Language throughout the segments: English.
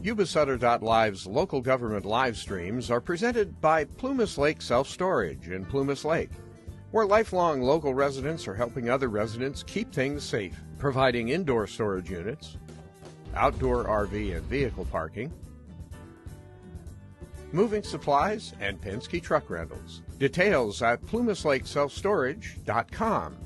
Yuba-Sutter.live's local government live streams are presented by Plumas Lake Self-Storage in Plumas Lake, where lifelong local residents are helping other residents keep things safe, providing indoor storage units, outdoor RV and vehicle parking, moving supplies, and Penske truck rentals. Details at plumaslakeselfstorage.com.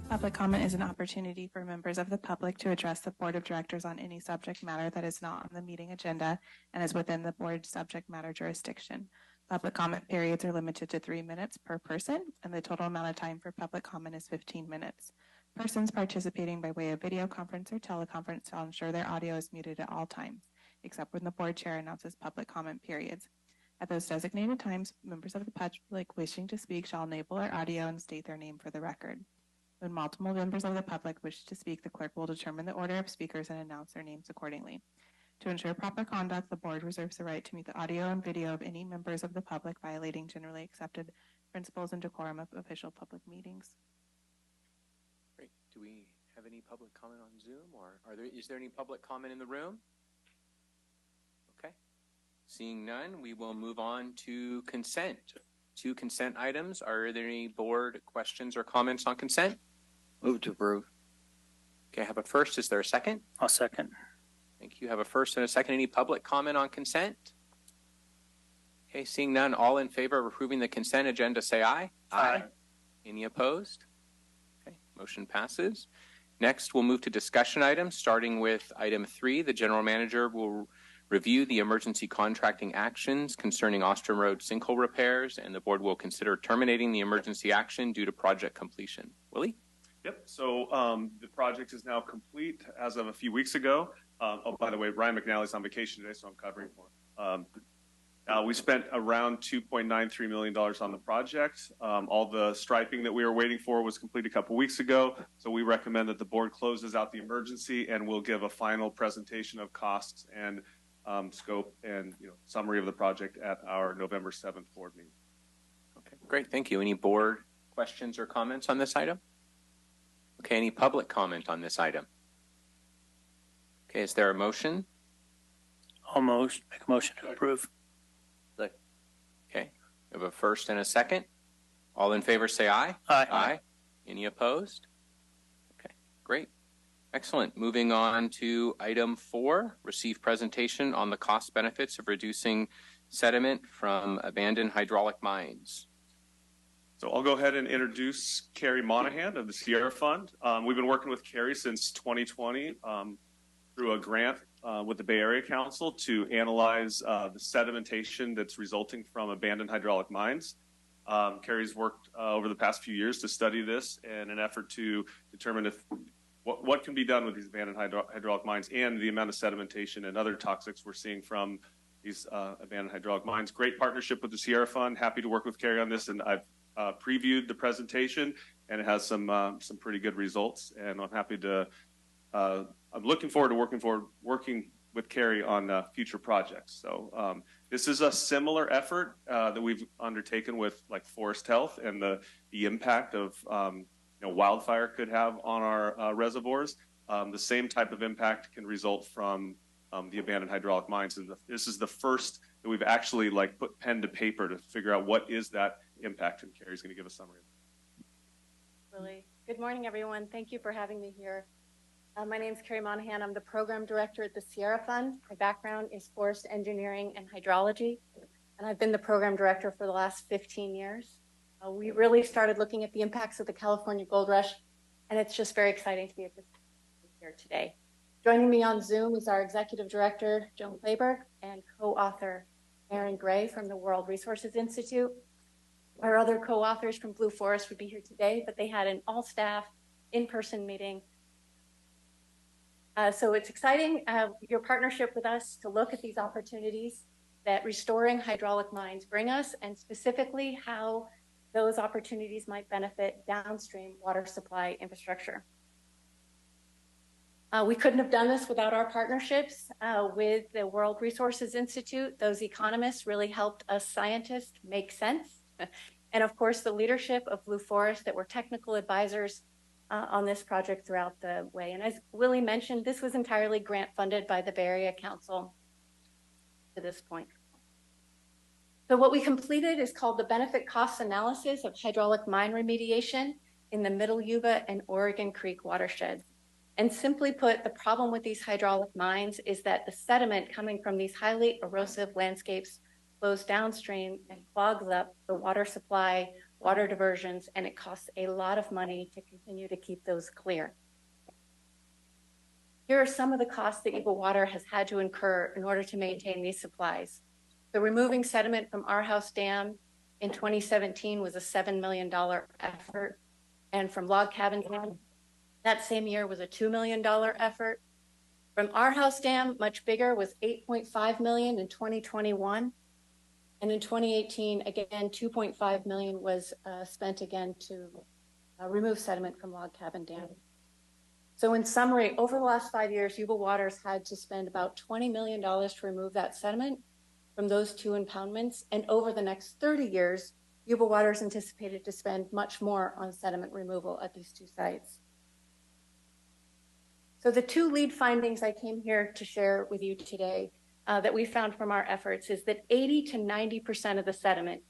Public comment is an opportunity for members of the public to address the Board of Directors on any subject matter that is not on the meeting agenda and is within the board's subject matter jurisdiction. Public comment periods are limited to 3 minutes per person, and the total amount of time for public comment is 15 minutes. Persons participating by way of video conference or teleconference shall ensure their audio is muted at all times, except when the board chair announces public comment periods. At those designated times, members of the public wishing to speak shall enable their audio and state their name for the record. When multiple members of the public wish to speak, the clerk will determine the order of speakers and announce their names accordingly. To ensure proper conduct, the board reserves the right to mute the audio and video of any members of the public violating generally accepted principles and decorum of official public meetings. Great. Do we have any public comment on Zoom, or is there any public comment in the room? Okay. Seeing none, we will move on to consent. 2 consent items. Are there any board questions or comments on consent? Move to approve. Okay, I have a first. Is there a second? I'll second. Thank you. Have a first and a second. Any public comment on consent? Okay, seeing none, all in favor of approving the consent agenda say aye. Aye. Any opposed? Okay, motion passes. Next, we'll move to discussion items, starting with item 3. The general manager will review the emergency contracting actions concerning Ostrom Road sinkhole repairs, and the board will consider terminating the emergency action due to project completion. Willie? Yep. So the project is now complete as of a few weeks ago. Oh, by the way, Ryan McNally's on vacation today, so I'm covering for him. We spent around $2.93 million on the project. All the striping that we were waiting for was completed a couple weeks ago. So we recommend that the board closes out the emergency, and we'll give a final presentation of costs and scope and summary of the project at our November 7th board meeting. Okay, great. Thank you. Any board questions or comments on this item? Okay, any public comment on this item? Okay, is there a motion? Almost. Make a motion to approve. Okay, We have a first and a second. All in favor say aye. Aye. Aye. Any opposed? Okay, great. Excellent. Moving on to item 4, receive presentation on the cost benefits of reducing sediment from abandoned hydraulic mines. So I'll go ahead and introduce Carrie Monahan of the Sierra Fund. We've been working with Carrie since 2020 through a grant with the Bay Area Council to analyze the sedimentation that's resulting from abandoned hydraulic mines. Carrie's worked over the past few years to study this in an effort to determine if what can be done with these abandoned hydraulic mines and the amount of sedimentation and other toxics we're seeing from these abandoned hydraulic mines. Great partnership with the Sierra Fund. Happy to work with Carrie on this, and I've previewed the presentation, and it has some pretty good results. And I'm happy to. I'm looking forward to working with Carrie on future projects. So this is a similar effort that we've undertaken with like forest health and the impact of wildfire could have on our reservoirs. The same type of impact can result from the abandoned hydraulic mines. And this is the first that we've actually like put pen to paper to figure out what is that impact. And Carrie's going to give a summary. Really. Good morning, everyone. Thank you for having me here. My name is Carrie Monahan. I'm the program director at the Sierra Fund. My background is forest engineering and hydrology, and I've been the program director for the last 15 years. We really started looking at the impacts of the California gold rush, and it's just very exciting to be here today. Joining me on Zoom is our executive director, Joan Clayberg, and co-author Aaron Gray from the World Resources Institute. Our other co-authors from Blue Forest would be here today, but they had an all-staff in-person meeting. So it's exciting, your partnership with us to look at these opportunities that restoring hydraulic mines bring us, and specifically how those opportunities might benefit downstream water supply infrastructure. We couldn't have done this without our partnerships with the World Resources Institute. Those economists really helped us scientists make sense. And of course, the leadership of Blue Forest that were technical advisors on this project throughout the way. And as Willie mentioned, this was entirely grant funded by the Bay Area Council to this point. So what we completed is called the benefit cost analysis of hydraulic mine remediation in the Middle Yuba and Oregon Creek watersheds. And simply put, the problem with these hydraulic mines is that the sediment coming from these highly erosive landscapes flows downstream and clogs up the water supply, water diversions, and it costs a lot of money to continue to keep those clear. Here are some of the costs that Yuba Water has had to incur in order to maintain these supplies. So removing sediment from our house dam in 2017 was a $7 million effort. And from Log Cabin Dam, that same year was a $2 million effort. From our house dam, much bigger, was $8.5 million in 2021. And in 2018, again, $2.5 million was spent again to remove sediment from Log Cabin Dam. So in summary, over the last 5 years, Yuba Water's had to spend about $20 million to remove that sediment from those two impoundments. And over the next 30 years, Yuba Water's anticipated to spend much more on sediment removal at these two sites. So the two lead findings I came here to share with you today that we found from our efforts is that 80 to 90% of the sediment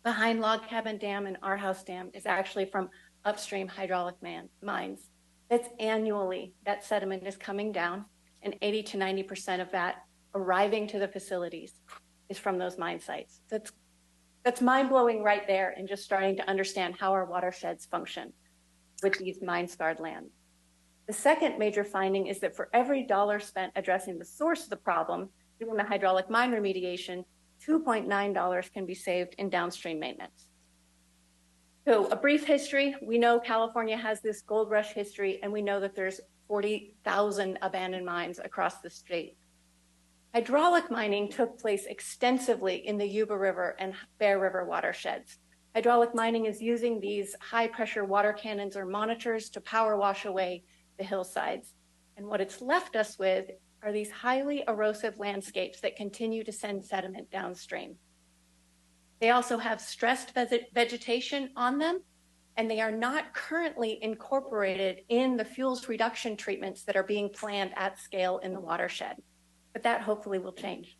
behind Log Cabin Dam and our house dam is actually from upstream hydraulic mines. That's annually, that sediment is coming down, and 80 to 90% of that arriving to the facilities is from those mine sites. That's mind-blowing right there, and just starting to understand how our watersheds function with these mine-scarred land. The second major finding is that for every dollar spent addressing the source of the problem, doing the hydraulic mine remediation, $2.9 can be saved in downstream maintenance. So a brief history, we know California has this gold rush history, and we know that there's 40,000 abandoned mines across the state. Hydraulic mining took place extensively in the Yuba River and Bear River watersheds. Hydraulic mining is using these high pressure water cannons or monitors to power wash away the hillsides. And what it's left us with are these highly erosive landscapes that continue to send sediment downstream. They also have stressed vegetation on them, and they are not currently incorporated in the fuels reduction treatments that are being planned at scale in the watershed. But that hopefully will change.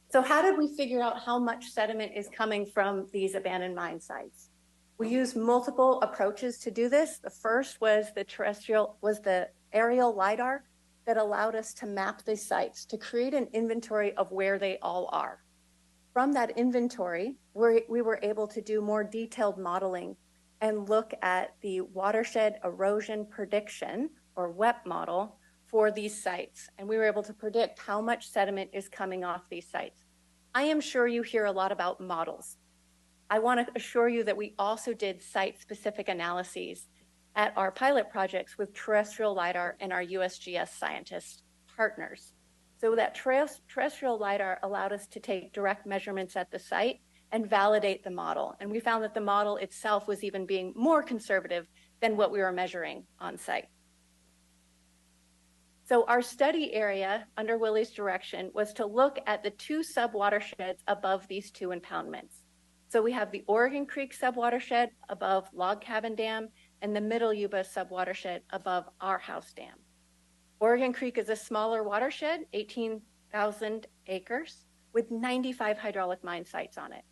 So how did we figure out how much sediment is coming from these abandoned mine sites? We used multiple approaches to do this. The first was the aerial LiDAR that allowed us to map the sites to create an inventory of where they all are. From that inventory, we were able to do more detailed modeling and look at the watershed erosion prediction, or WEP model, for these sites. And we were able to predict how much sediment is coming off these sites. I am sure you hear a lot about models. I want to assure you that we also did site-specific analyses at our pilot projects with terrestrial LiDAR and our USGS scientist partners. So that terrestrial LiDAR allowed us to take direct measurements at the site and validate the model. And we found that the model itself was even being more conservative than what we were measuring on site. So our study area under Willie's direction was to look at the two sub-watersheds above these two impoundments. So we have the Oregon Creek sub-watershed above Log Cabin Dam and the Middle Yuba sub-watershed above our house dam. Oregon Creek is a smaller watershed, 18,000 acres, with 95 hydraulic mine sites on it,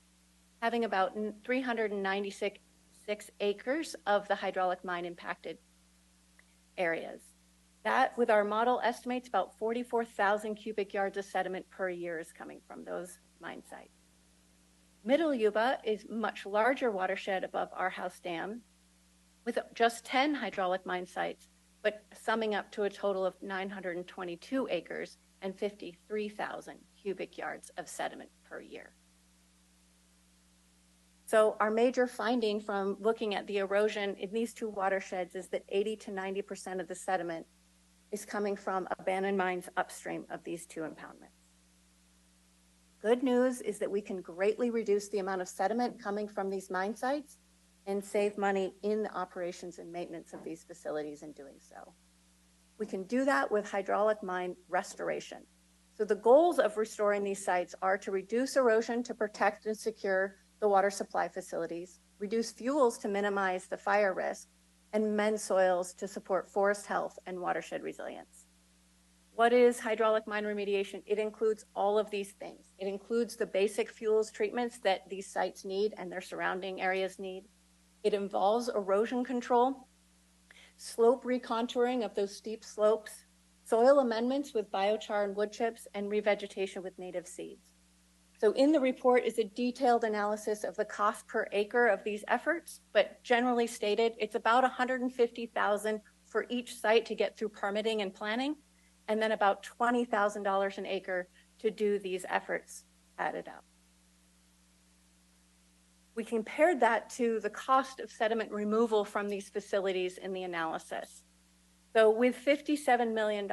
having about 396 acres of the hydraulic mine impacted areas. That, with our model, estimates about 44,000 cubic yards of sediment per year is coming from those mine sites. Middle Yuba is much larger watershed above our house dam with just 10 hydraulic mine sites, but summing up to a total of 922 acres and 53,000 cubic yards of sediment per year. So our major finding from looking at the erosion in these two watersheds is that 80 to 90% of the sediment is coming from abandoned mines upstream of these two impoundments. Good news is that we can greatly reduce the amount of sediment coming from these mine sites and save money in the operations and maintenance of these facilities in doing so. We can do that with hydraulic mine restoration. So the goals of restoring these sites are to reduce erosion to protect and secure the water supply facilities, reduce fuels to minimize the fire risk, and mend soils to support forest health and watershed resilience. What is hydraulic mine remediation? It includes all of these things. It includes the basic fuels treatments that these sites need and their surrounding areas need. It involves erosion control, slope recontouring of those steep slopes, soil amendments with biochar and wood chips, and revegetation with native seeds. So in the report is a detailed analysis of the cost per acre of these efforts, but generally stated, it's about $150,000 for each site to get through permitting and planning, and then about $20,000 an acre to do these efforts added up. We compared that to the cost of sediment removal from these facilities in the analysis. So with $57 million,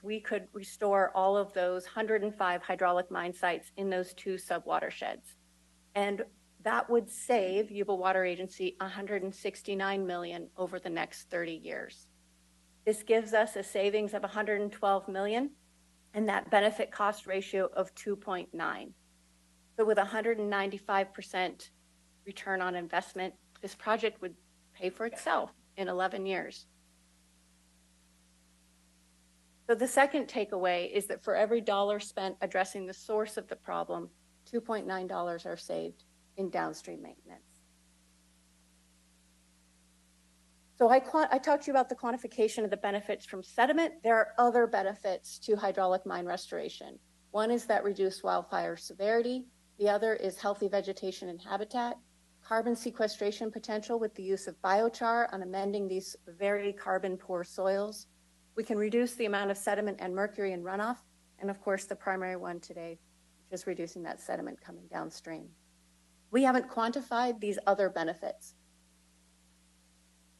we could restore all of those 105 hydraulic mine sites in those two sub-watersheds. And that would save Yuba Water Agency $169 million over the next 30 years. This gives us a savings of $112 million and that benefit cost ratio of 2.9. So with 195% return on investment, this project would pay for itself in 11 years. So the second takeaway is that for every dollar spent addressing the source of the problem, $2.9 are saved in downstream maintenance. So I talked to you about the quantification of the benefits from sediment. There are other benefits to hydraulic mine restoration. One is that reduced wildfire severity. The other is healthy vegetation and habitat, carbon sequestration potential with the use of biochar on amending these very carbon poor soils. We can reduce the amount of sediment and mercury in runoff, and of course the primary one today, which is reducing that sediment coming downstream. We haven't quantified these other benefits.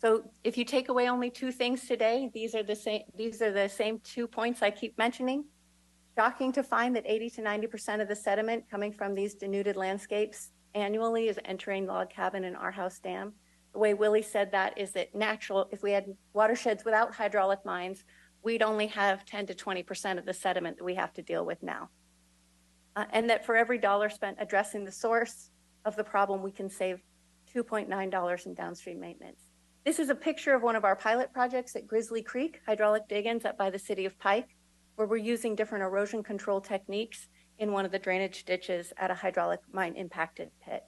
So if you take away only two things today, these are the same 2 points I keep mentioning. Shocking to find that 80 to 90% of the sediment coming from these denuded landscapes annually is entering Log Cabin and our house dam. The way Willie said that is that if we had watersheds without hydraulic mines, we'd only have 10 to 20% of the sediment that we have to deal with now. And that for every dollar spent addressing the source of the problem, we can save $2.9 in downstream maintenance. This is a picture of one of our pilot projects at Grizzly Creek, hydraulic dig-ins up by the city of Pike, where we're using different erosion control techniques in one of the drainage ditches at a hydraulic mine impacted pit.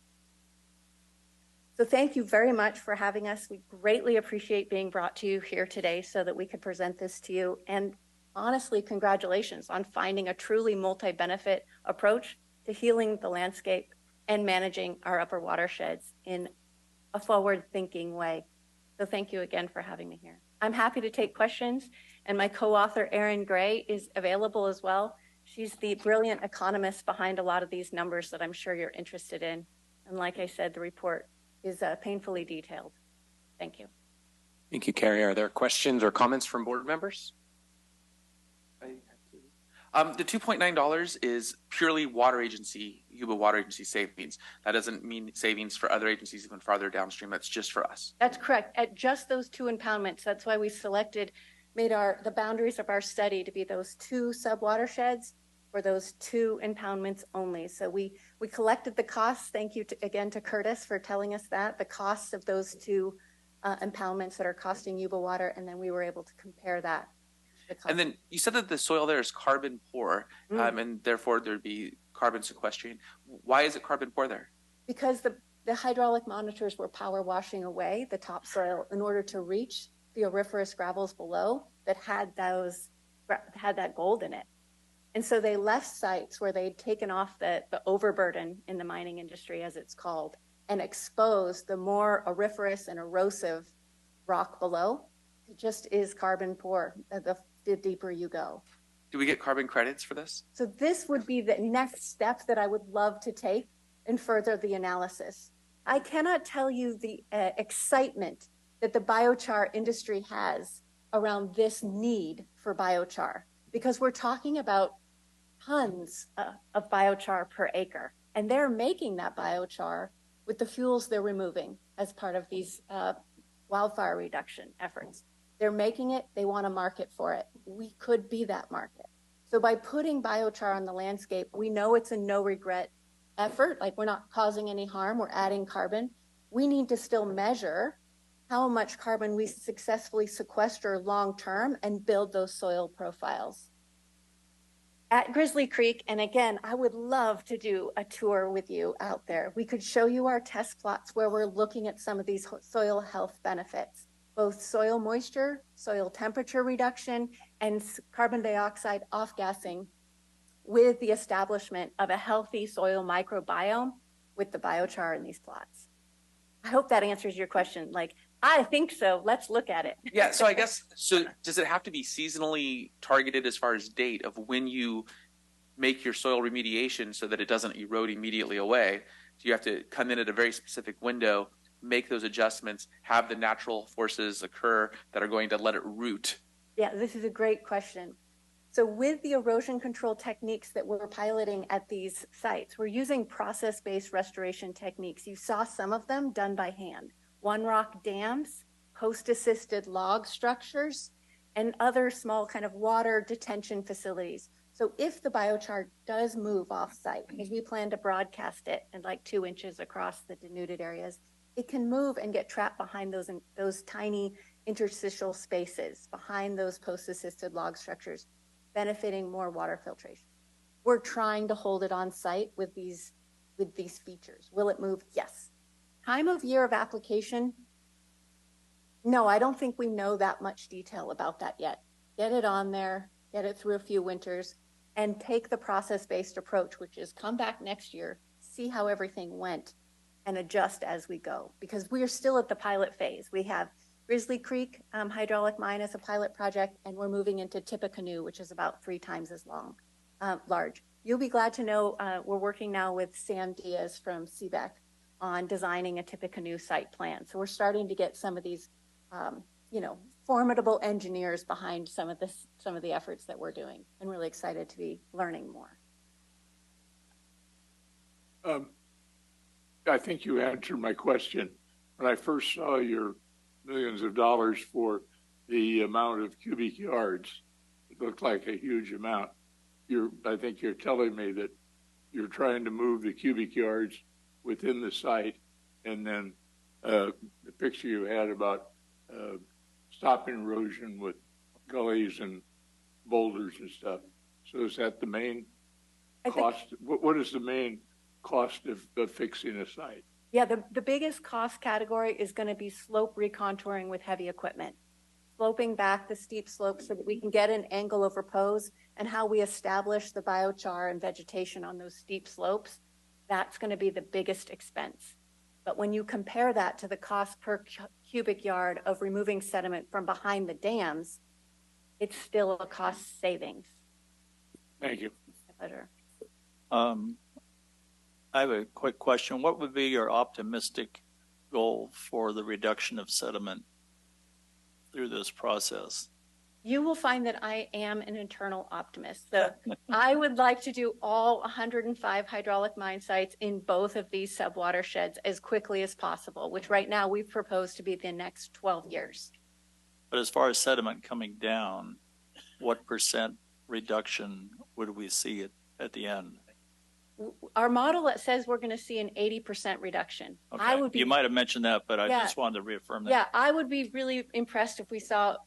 So thank you very much for having us. We greatly appreciate being brought to you here today so that we could present this to you. And honestly, congratulations on finding a truly multi-benefit approach to healing the landscape and managing our upper watersheds in a forward-thinking way. So thank you again for having me here. I'm happy to take questions, and my co-author, Erin Gray, is available as well. She's the brilliant economist behind a lot of these numbers that I'm sure you're interested in. And like I said, the report is painfully detailed. Thank you. Thank you, Carrie. Are there questions or comments from board members? The $2.9 is purely water agency, Yuba Water Agency savings. That doesn't mean savings for other agencies even farther downstream. That's just for us. That's correct. At just those 2 impoundments, that's why we made the boundaries of our study to be those 2 sub-watersheds for those 2 impoundments only. So we collected the costs. Thank you again to Curtis for telling us that, the costs of those 2 impoundments that are costing Yuba Water, and then we were able to compare that. And then you said that the soil there is carbon poor, and therefore there'd be carbon sequestration. Why is it carbon poor there? Because the hydraulic monitors were power washing away the topsoil in order to reach the auriferous gravels below that had that gold in it. And so they left sites where they'd taken off the overburden in the mining industry, as it's called, and exposed the more auriferous and erosive rock below. It just is carbon poor the deeper you go. Do we get carbon credits for this? So this would be the next step that I would love to take and further the analysis. I cannot tell you the excitement that the biochar industry has around this need for biochar, because we're talking about tons of biochar per acre, and they're making that biochar with the fuels they're removing as part of these wildfire reduction efforts. They're making it, they want a market for it. We could be that market. So by putting biochar on the landscape, we know it's a no regret effort, like we're not causing any harm, we're adding carbon. We need to still measure how much carbon we successfully sequester long-term and build those soil profiles. At Grizzly Creek, and again, I would love to do a tour with you out there. We could show you our test plots where we're looking at some of these soil health benefits, both soil moisture, soil temperature reduction, and carbon dioxide off-gassing with the establishment of a healthy soil microbiome with the biochar in these plots. I hope that answers your question. Like, I think so. Let's look at it. Yeah, so I guess, so does it have to be seasonally targeted as far as date of when you make your soil remediation so that it doesn't erode immediately away? Do you have to come in at a very specific window, make those adjustments, have the natural forces occur that are going to let it root? Yeah, this is a great question. So with the erosion control techniques that we're piloting at these sites, we're using process-based restoration techniques. You saw some of them done by hand. One rock dams, post-assisted log structures, and other small kind of water detention facilities. So if the biochar does move off-site, because we plan to broadcast it in like 2 inches across the denuded areas, it can move and get trapped behind those tiny interstitial spaces, behind those post-assisted log structures, benefiting more water filtration. We're trying to hold it on site with these features. Will it move? Yes. Time of year of application? No, I don't think we know that much detail about that yet. Get it on there, get it through a few winters, and take the process-based approach, which is come back next year, see how everything went, and adjust as we go. Because we are still at the pilot phase. We have Grizzly Creek hydraulic mine as a pilot project, and we're moving into Tippecanoe, which is about 3 times as large. You'll be glad to know we're working now with Sam Diaz from CEQA on designing a Tippecanoe site plan. So we're starting to get some of these, formidable engineers behind some of the efforts that we're doing, and really excited to be learning more. I think you answered my question. When I first saw your millions of dollars for the amount of cubic yards, it looked like a huge amount. I think you're telling me that you're trying to move the cubic yards within the site, and then the picture you had about stopping erosion with gullies and boulders and stuff. So is that the main cost? What is the main cost of fixing a site? Yeah, the biggest cost category is going to be slope recontouring with heavy equipment. Sloping back the steep slopes so that we can get an angle of repose, and how we establish the biochar and vegetation on those steep slopes, that's going to be the biggest expense. But when you compare that to the cost per cubic yard of removing sediment from behind the dams, it's still a cost savings. Thank you. My pleasure. I have a quick question. What would be your optimistic goal for the reduction of sediment through this process? You will find that I am an internal optimist. So I would like to do all 105 hydraulic mine sites in both of these subwatersheds as quickly as possible, which right now we've proposed to be the next 12 years. But as far as sediment coming down, what percent reduction would we see at the end? Our model that says we're going to see an 80% reduction. Okay. I would be, you might have mentioned that, but I Yeah. just wanted to reaffirm that. Yeah, I would be really impressed if we saw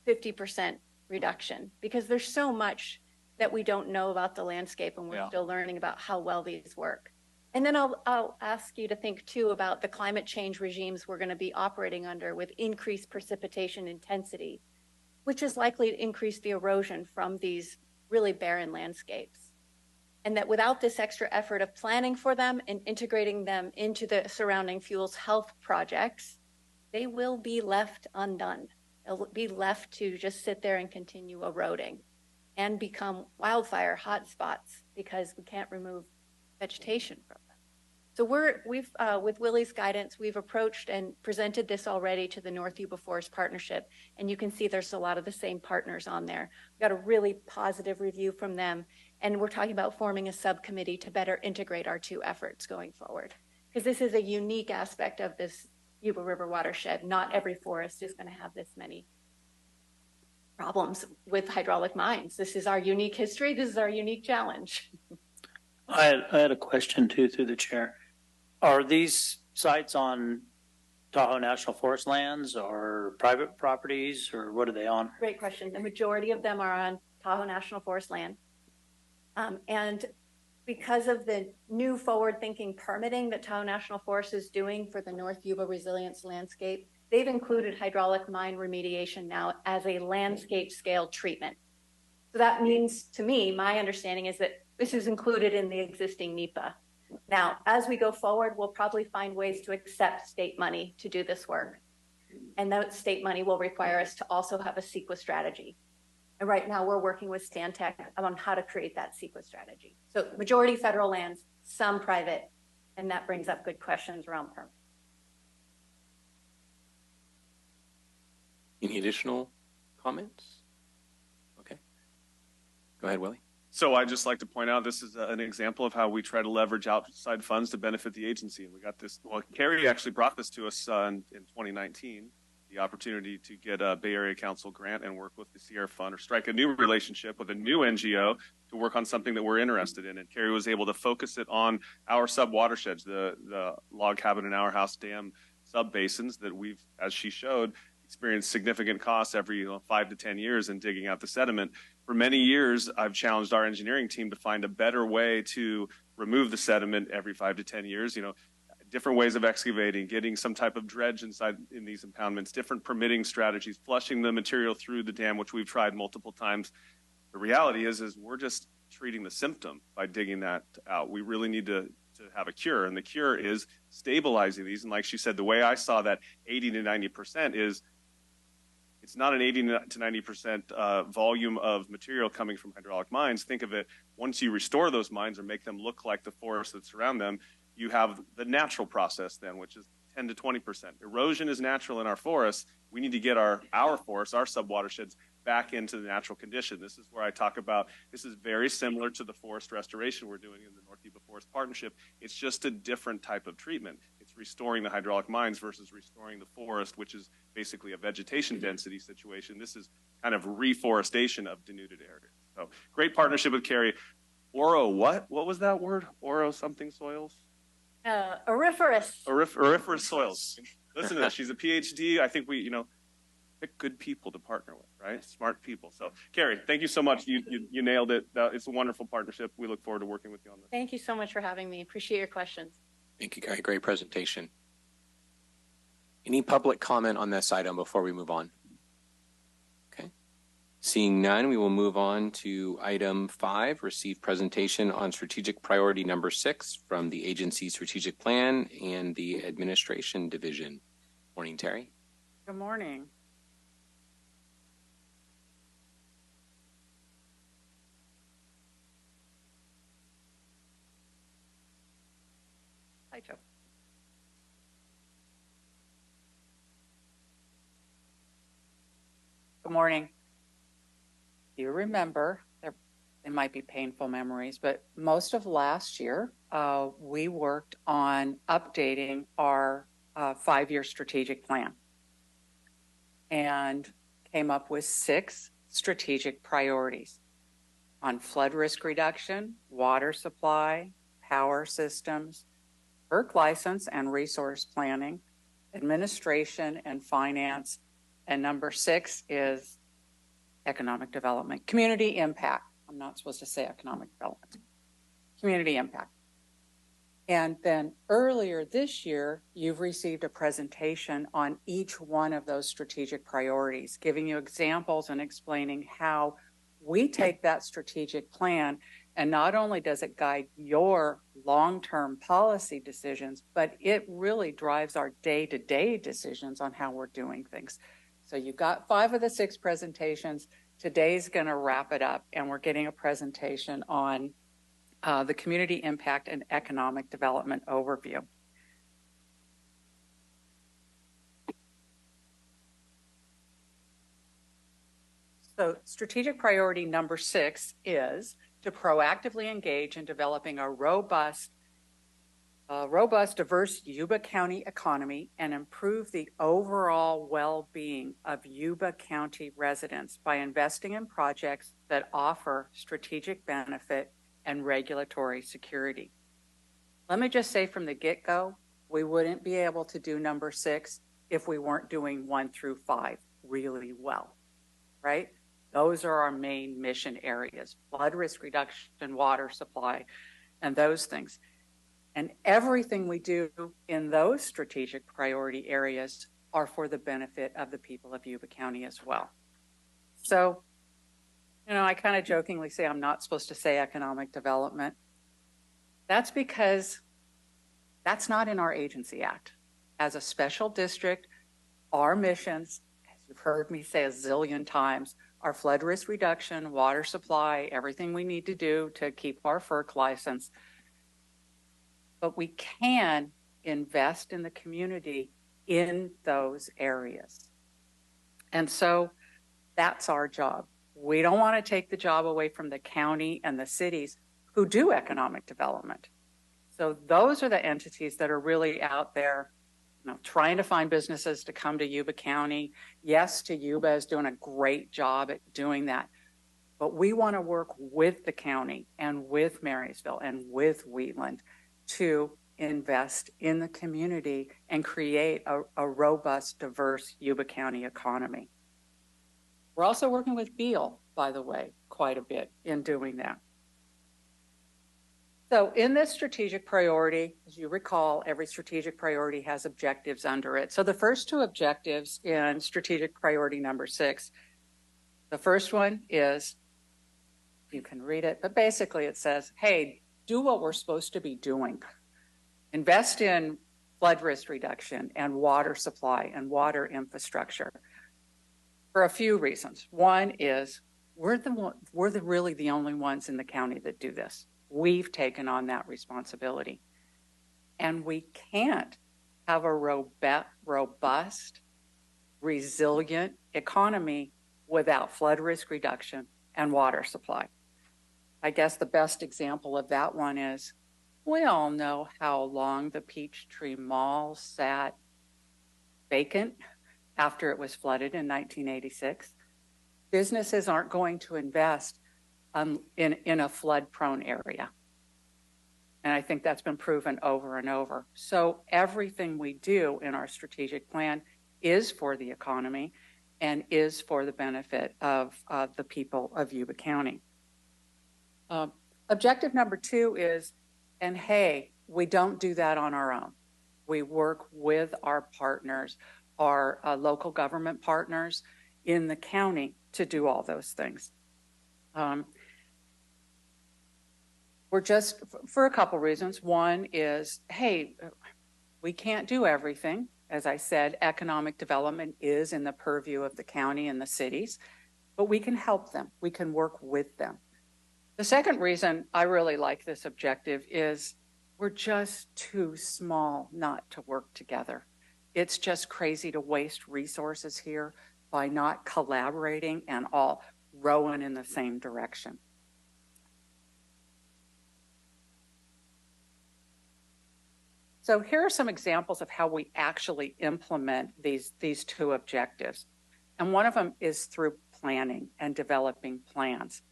50% reduction, because there's so much that we don't know about the landscape, and we're still learning about how well these work. And then I'll ask you to think too about the climate change regimes we're going to be operating under with increased precipitation intensity, which is likely to increase the erosion from these really barren landscapes. And that without this extra effort of planning for them and integrating them into the surrounding fuels health projects, they will be left undone. They'll be left to just sit there and continue eroding and become wildfire hotspots because we can't remove vegetation from them. So we've with Willie's guidance, we've approached and presented this already to the North Yuba Forest Partnership, and you can see there's a lot of the same partners on there. We got a really positive review from them, and we're talking about forming a subcommittee to better integrate our two efforts going forward, because this is a unique aspect of this Yuba River watershed. Not every forest is going to have this many problems with hydraulic mines. This is our unique history. This is our unique challenge. I had a question too, through the chair. Are these sites on Tahoe National Forest lands or private properties, or what are they on? Great question. The majority of them are on Tahoe National Forest land. And because of the new forward-thinking permitting that Tahoe National Forest is doing for the North Yuba Resilience Landscape, they've included hydraulic mine remediation now as a landscape scale treatment. So that means, to me, my understanding is that this is included in the existing NEPA. Now, as we go forward, we'll probably find ways to accept state money to do this work. And that state money will require us to also have a CEQA strategy. And right now we're working with Stantec on how to create that CEQA strategy. So majority federal lands, some private, and that brings up good questions around permit. Any additional comments? Okay. Go ahead, Willie. So I'd just like to point out this is an example of how we try to leverage outside funds to benefit the agency. And we got this, well, Carrie actually brought this to us in 2019, the opportunity to get a Bay Area Council grant and work with the Sierra Fund or strike a new relationship with a new NGO to work on something that we're interested in. And Carrie was able to focus it on our sub-watersheds, the log cabin and our house dam sub-basins that we've, as she showed, experienced significant costs every 5 to 10 years in digging out the sediment. For many years, I've challenged our engineering team to find a better way to remove the sediment every 5 to 10 years. Different ways of excavating, getting some type of dredge inside in these impoundments, different permitting strategies, flushing the material through the dam, which we've tried multiple times. The reality is we're just treating the symptom by digging that out. We really need to have a cure, and the cure is stabilizing these. And like she said, the way I saw that 80 to 90% is it's not an 80 to 90% volume of material coming from hydraulic mines. Think of it, once you restore those mines or make them look like the forests that surround them, you have the natural process then, which is 10 to 20%. Erosion is natural in our forests. We need to get our forests, our subwatersheds, back into the natural condition. This is where I talk about, this is very similar to the forest restoration we're doing in the North Yuba Forest Partnership. It's just a different type of treatment. It's restoring the hydraulic mines versus restoring the forest, which is basically a vegetation density situation. This is kind of reforestation of denuded areas. So great partnership with Carrie. Oro, what was that word? Oro something soils? Auriferous. Auriferous soils. Listen to this. She's a PhD. I think pick good people to partner with, right? Smart people. So, Carrie, thank you so much. You nailed it. It's a wonderful partnership. We look forward to working with you on this. Thank you so much for having me. Appreciate your questions. Thank you, Carrie. Great presentation. Any public comment on this item before we move on? Okay. Seeing none, we will move on to item 5, receive presentation on strategic priority number 6 from the agency strategic plan and the administration division. Morning, Terry. Good morning. Hi, Joe. Good morning. You remember, they might be painful memories, but most of last year, we worked on updating our 5-year strategic plan and came up with 6 strategic priorities on flood risk reduction, water supply, power systems, FERC license and resource planning, administration and finance, and number 6 is economic development, community impact. I'm not supposed to say economic development, community impact. And then earlier this year, you've received a presentation on each one of those strategic priorities, giving you examples and explaining how we take that strategic plan, and not only does it guide your long-term policy decisions, but it really drives our day-to-day decisions on how we're doing things. So you've got 5 of the 6 presentations. Today's going to wrap it up, and we're getting a presentation on the community impact and economic development overview. So strategic priority number 6 is to proactively engage in developing a robust, diverse Yuba County economy and improve the overall well-being of Yuba County residents by investing in projects that offer strategic benefit and regulatory security. Let me just say from the get-go, we wouldn't be able to do number 6 if we weren't doing 1 through 5 really well, right? Those are our main mission areas: flood risk reduction, water supply, and those things. And everything we do in those strategic priority areas are for the benefit of the people of Yuba County as well. So, you know, I kind of jokingly say I'm not supposed to say economic development. That's because that's not in our agency act. As a special district, our missions, as you've heard me say a zillion times, are flood risk reduction, water supply, everything we need to do to keep our FERC license. But we can invest in the community in those areas. And so that's our job. We don't want to take the job away from the county and the cities who do economic development. So those are the entities that are really out there, you know, trying to find businesses to come to Yuba County. Yes, to Yuba is doing a great job at doing that. But we want to work with the county and with Marysville and with Wheatland to invest in the community and create a robust, diverse Yuba County economy. We're also working with Beal, by the way, quite a bit in doing that. So in this strategic priority, as you recall, every strategic priority has objectives under it. So the first 2 objectives in strategic priority number 6, the first one is, you can read it, but basically it says, hey, do what we're supposed to be doing. Invest in flood risk reduction and water supply and water infrastructure for a few reasons. One is we're really the only ones in the county that do this. We've taken on that responsibility. And we can't have a robust, resilient economy without flood risk reduction and water supply. I guess the best example of that one is, we all know how long the Peachtree Mall sat vacant after it was flooded in 1986. Businesses aren't going to invest in a flood-prone area. And I think that's been proven over and over. So everything we do in our strategic plan is for the economy. and is for the benefit of the people of Yuba County. Objective number 2 is, and hey, we don't do that on our own. We work with our partners, our local government partners in the county to do all those things. We're just, for a couple reasons. One is, hey, we can't do everything. As I said, economic development is in the purview of the county and the cities, but we can help them. We can work with them. The second reason I really like this objective is we're just too small not to work together. It's just crazy to waste resources here by not collaborating and all rowing in the same direction. So here are some examples of how we actually implement these 2 objectives. And one of them is through planning and developing plans.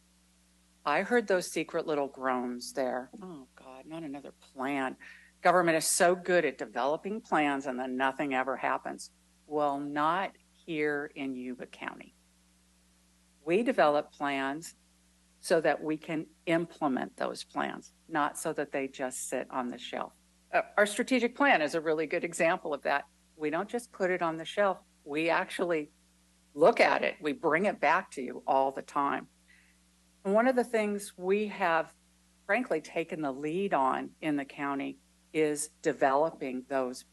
I heard those secret little groans there. Oh God, not another plan. Government is so good at developing plans and then nothing ever happens. Well, not here in Yuba County. We develop plans so that we can implement those plans, not so that they just sit on the shelf. Our strategic plan is a really good example of that. We don't just put it on the shelf. We actually look at it. We bring it back to you all the time. And one of the things we have, frankly, taken the lead on in the county is developing those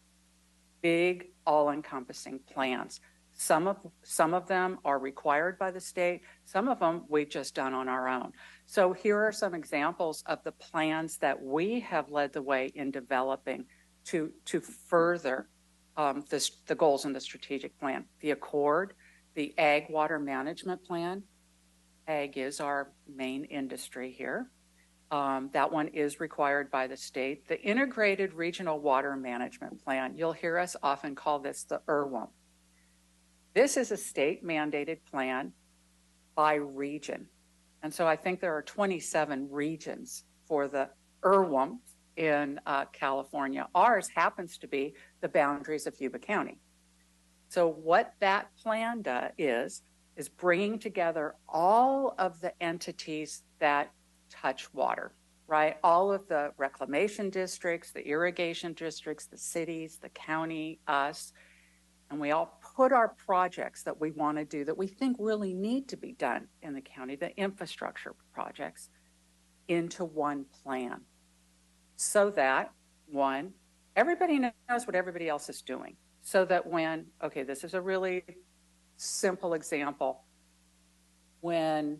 big, all-encompassing plans. Some of them are required by the state. Some of them we've just done on our own. So here are some examples of the plans that we have led the way in developing to further the goals in the strategic plan. The Accord, the Ag Water Management Plan. Ag is our main industry here. That one is required by the state. The Integrated Regional Water Management Plan. You'll hear us often call this the IRWM. This is a state-mandated plan by region. And so I think there are 27 regions for the IRWM in California. Ours happens to be the boundaries of Yuba County. So what that plan is bringing together all of the entities that touch water, right? All of the reclamation districts, the irrigation districts, the cities, the county, us, and we all put our projects that we want to do that we think really need to be done in the county, the infrastructure projects, into one plan. So that, one, everybody knows what everybody else is doing. So that when, okay, this is a really simple example. When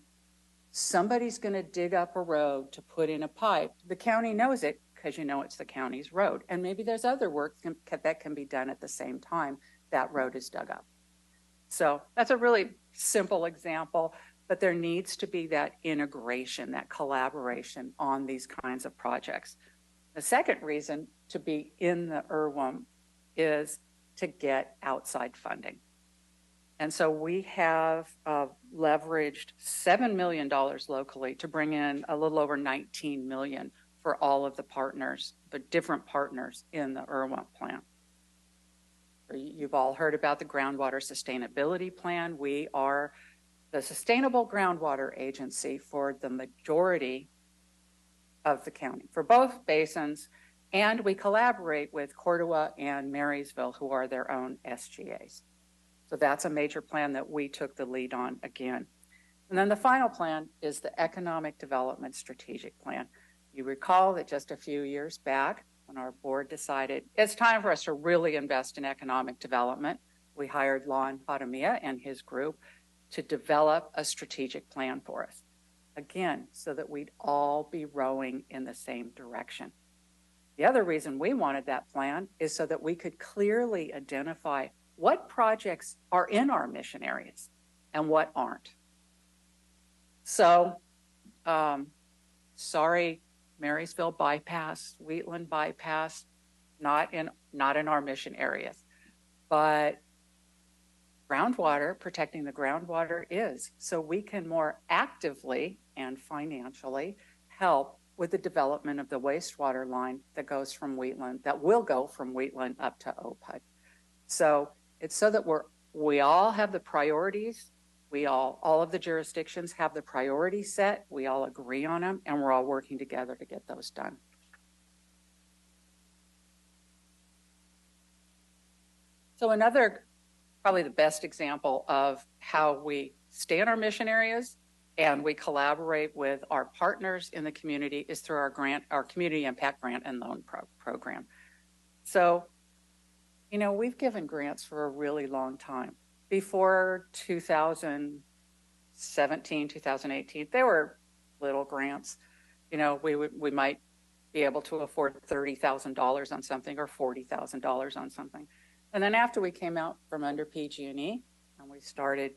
somebody's going to dig up a road to put in a pipe, the county knows it because you know it's the county's road. And maybe there's other work that can be done at the same time that road is dug up. So that's a really simple example, but there needs to be that integration, that collaboration on these kinds of projects. The second reason to be in the IRWM is to get outside funding. And so we have leveraged $7 million locally to bring in a little over $19 million for all of the partners, the different partners in the IRWM plan. You've all heard about the Groundwater Sustainability Plan. We are the Sustainable Groundwater Agency for the majority of the county, for both basins, and we collaborate with Cordova and Marysville, who are their own SGAs. So that's a major plan that we took the lead on again. And then the final plan is the Economic Development Strategic Plan. You recall that just a few years back, when our board decided it's time for us to really invest in economic development, we hired Lon Padamia and his group to develop a strategic plan for us. Again, so that we'd all be rowing in the same direction. The other reason we wanted that plan is so that we could clearly identify what projects are in our mission areas and what aren't. So, sorry, Marysville bypass, Wheatland bypass, not in our mission areas, but groundwater, protecting the groundwater is, so we can more actively and financially help with the development of the wastewater line that goes from Wheatland, that will go from Wheatland up to OPUD. So it's so that we're we all have the priorities. All of the jurisdictions have the priorities set. We all agree on them, and we're all working together to get those done. So another, probably the best example of how we stay in our mission areas and we collaborate with our partners in the community is through our community impact grant and loan program. So, you know, we've given grants for a really long time. Before 2017, 2018, they were little grants. You know, we might be able to afford $30,000 on something or $40,000 on something. And then after we came out from under PG&E and we started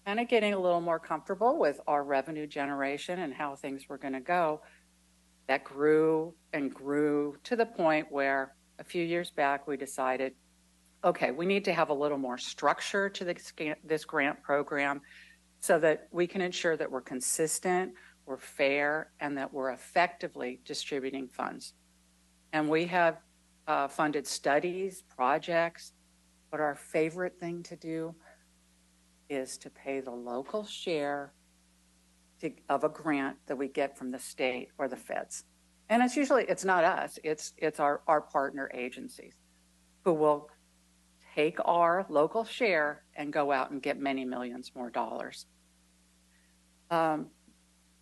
kind of getting a little more comfortable with our revenue generation and how things were going to go, that grew and grew to the point where a few years back we decided, okay, we need to have a little more structure to this grant program so that we can ensure that we're consistent, we're fair, and that we're effectively distributing funds. And we have funded studies, projects, but our favorite thing to do is to pay the local share of a grant that we get from the state or the feds. And it's usually, it's not us, it's our partner agencies who will take our local share and go out and get many millions more dollars.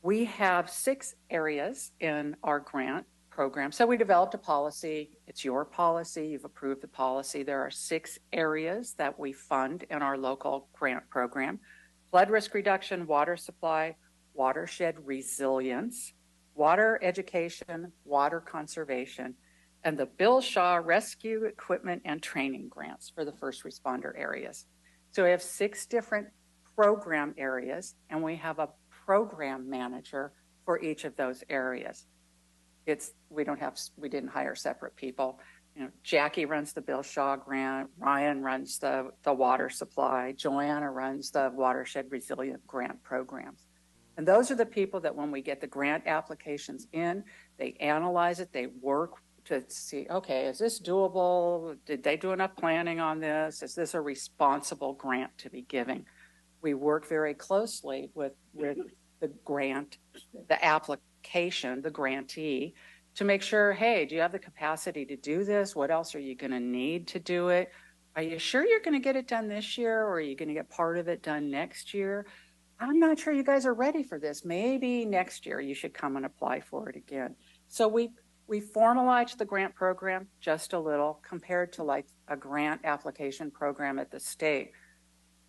We have 6 areas in our grant program. So we developed a policy. It's your policy. You've approved the policy. There are 6 areas that we fund in our local grant program: flood risk reduction, water supply, watershed resilience, water education, water conservation, and the Bill Shaw Rescue Equipment and Training Grants for the first responder areas. So we have 6 different program areas, and we have a program manager for each of those areas. We didn't hire separate people. You know, Jackie runs the Bill Shaw grant, Ryan runs the water supply, Joanna runs the watershed resilient grant programs. And those are the people that when we get the grant applications in, they analyze it, they work to see, okay, is this doable? Did they do enough planning on this? Is this a responsible grant to be giving? We work very closely with the grant, the application, the grantee, to make sure, hey, do you have the capacity to do this? What else are you going to need to do it? Are you sure you're going to get it done this year, or are you going to get part of it done next year? I'm not sure you guys are ready for this. Maybe next year you should come and apply for it again. So we formalized the grant program just a little compared to like a grant application program at the state.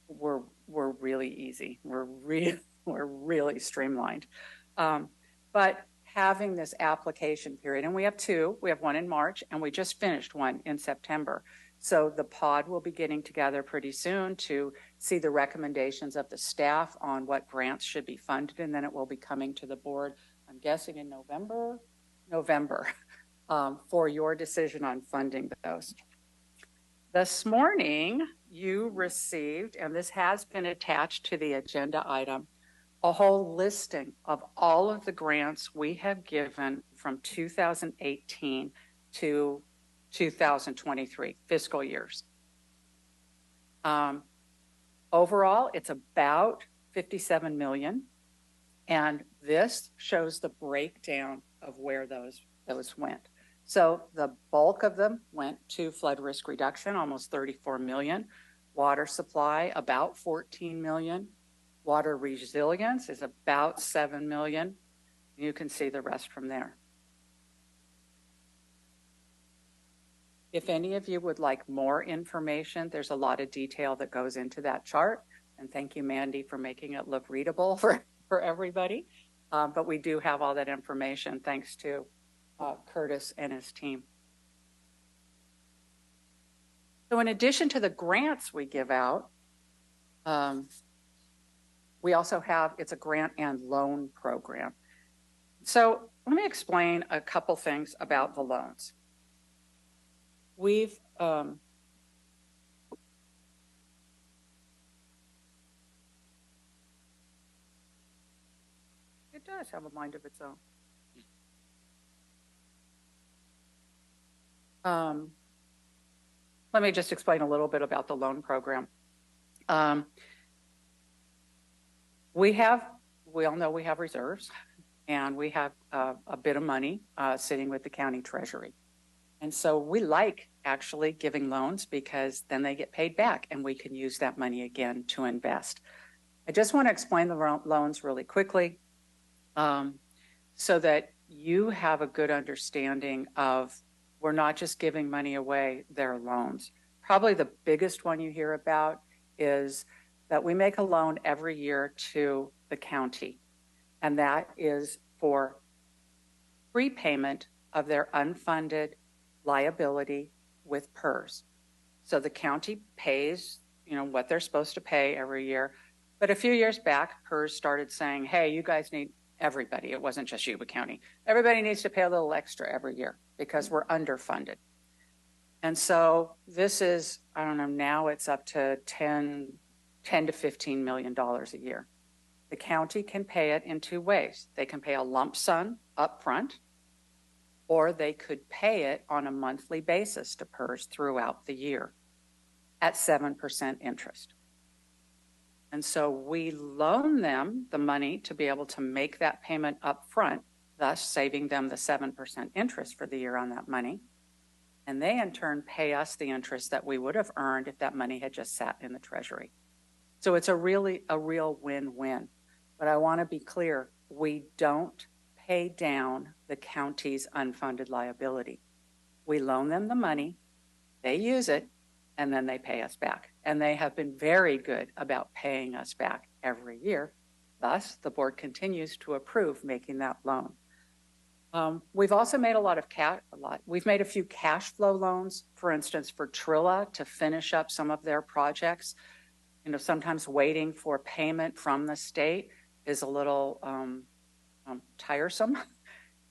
We're really easy. We're really streamlined. But having this application period, and we have 2. We have one in March, and we just finished one in September. So the pod will be getting together pretty soon to see the recommendations of the staff on what grants should be funded, and then it will be coming to the board, I'm guessing in November, for your decision on funding those. This morning, you received, and this has been attached to the agenda item, a whole listing of all of the grants we have given from 2018 to 2023 fiscal years. Overall, it's about $57 million, and this shows the breakdown of where those went. So the bulk of them went to flood risk reduction, almost $34 million. Water supply, about $14 million. Water resilience is about $7 million. You can see the rest from there. If any of you would like more information, there's a lot of detail that goes into that chart. And thank you, Mandy, for making it look readable for everybody. But we do have all that information thanks to Curtis and his team. So in addition to the grants we give out, we also have, it's a grant and loan program. So let me explain a couple things about the loans. We've, it does have a mind of its own. Let me just explain a little bit about the loan program. We all know we have reserves, and we have a bit of money sitting with the county treasury. And so we like actually giving loans because then they get paid back and we can use that money again to invest. I just want to explain the loans really quickly so that you have a good understanding of we're not just giving money away, they're loans. Probably the biggest one you hear about is that we make a loan every year to the county, and that is for prepayment of their unfunded liability with PERS. So the county pays, what they're supposed to pay every year. But a few years back, PERS started saying, hey, you guys need everybody. It wasn't just Yuba County. Everybody needs to pay a little extra every year because we're underfunded. And so this is, I don't know, now it's up to $10 to $15 million a year. The county can pay it in two ways. They can pay a lump sum up front, or they could pay it on a monthly basis to PERS throughout the year at 7% interest. And so we loan them the money to be able to make that payment up front, thus saving them the 7% interest for the year on that money. And they in turn pay us the interest that we would have earned if that money had just sat in the treasury. So it's a real win-win. But I want to be clear, we don't pay down the county's unfunded liability. We loan them the money, they use it, and then they pay us back. And they have been very good about paying us back every year. Thus, the board continues to approve making that loan. We've also made we've made a few cash flow loans, for instance, for Trilla to finish up some of their projects. Sometimes waiting for payment from the state is a little tiresome.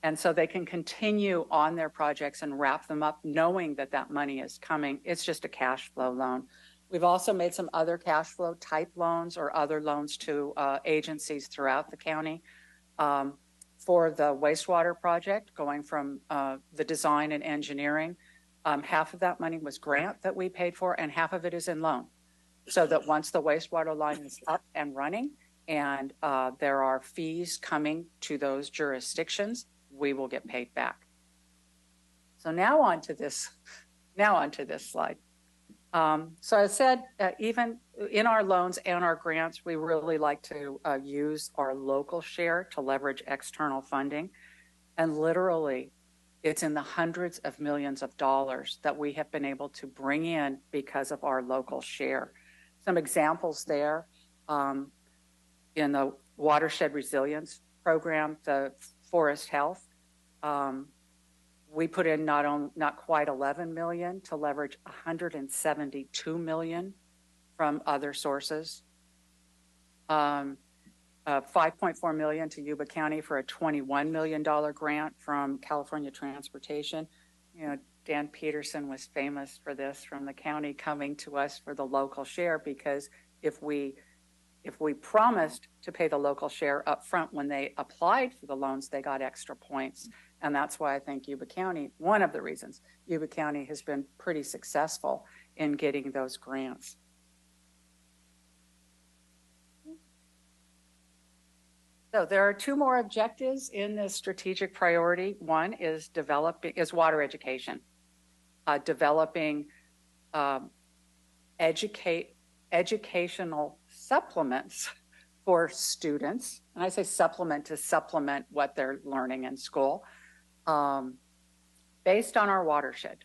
And so they can continue on their projects and wrap them up knowing that that money is coming. It's just a cash flow loan. We've also made some other cash flow type loans or other loans to agencies throughout the county for the wastewater project, going from the design and engineering. Half of that money was grant that we paid for, and half of it is in loan. So that once the wastewater line is up and running and there are fees coming to those jurisdictions, we will get paid back. So now on to this slide. So I said, even in our loans and our grants, we really like to use our local share to leverage external funding. And literally, it's in the hundreds of millions of dollars that we have been able to bring in because of our local share. Some examples there in the watershed resilience program, the forest health. We put in not quite 11 million to leverage 172 million from other sources. 5.4 million to Yuba County for a $21 million grant from California Transportation. Dan Peterson was famous for this, from the county coming to us for the local share, because if we promised to pay the local share up front when they applied for the loans, they got extra points. And that's why I think Yuba County, one of the reasons Yuba County has been pretty successful in getting those grants. So there are two more objectives in this strategic priority. One is water education, developing educational supplements for students. And I say supplement to supplement what they're learning in school, based on our watershed,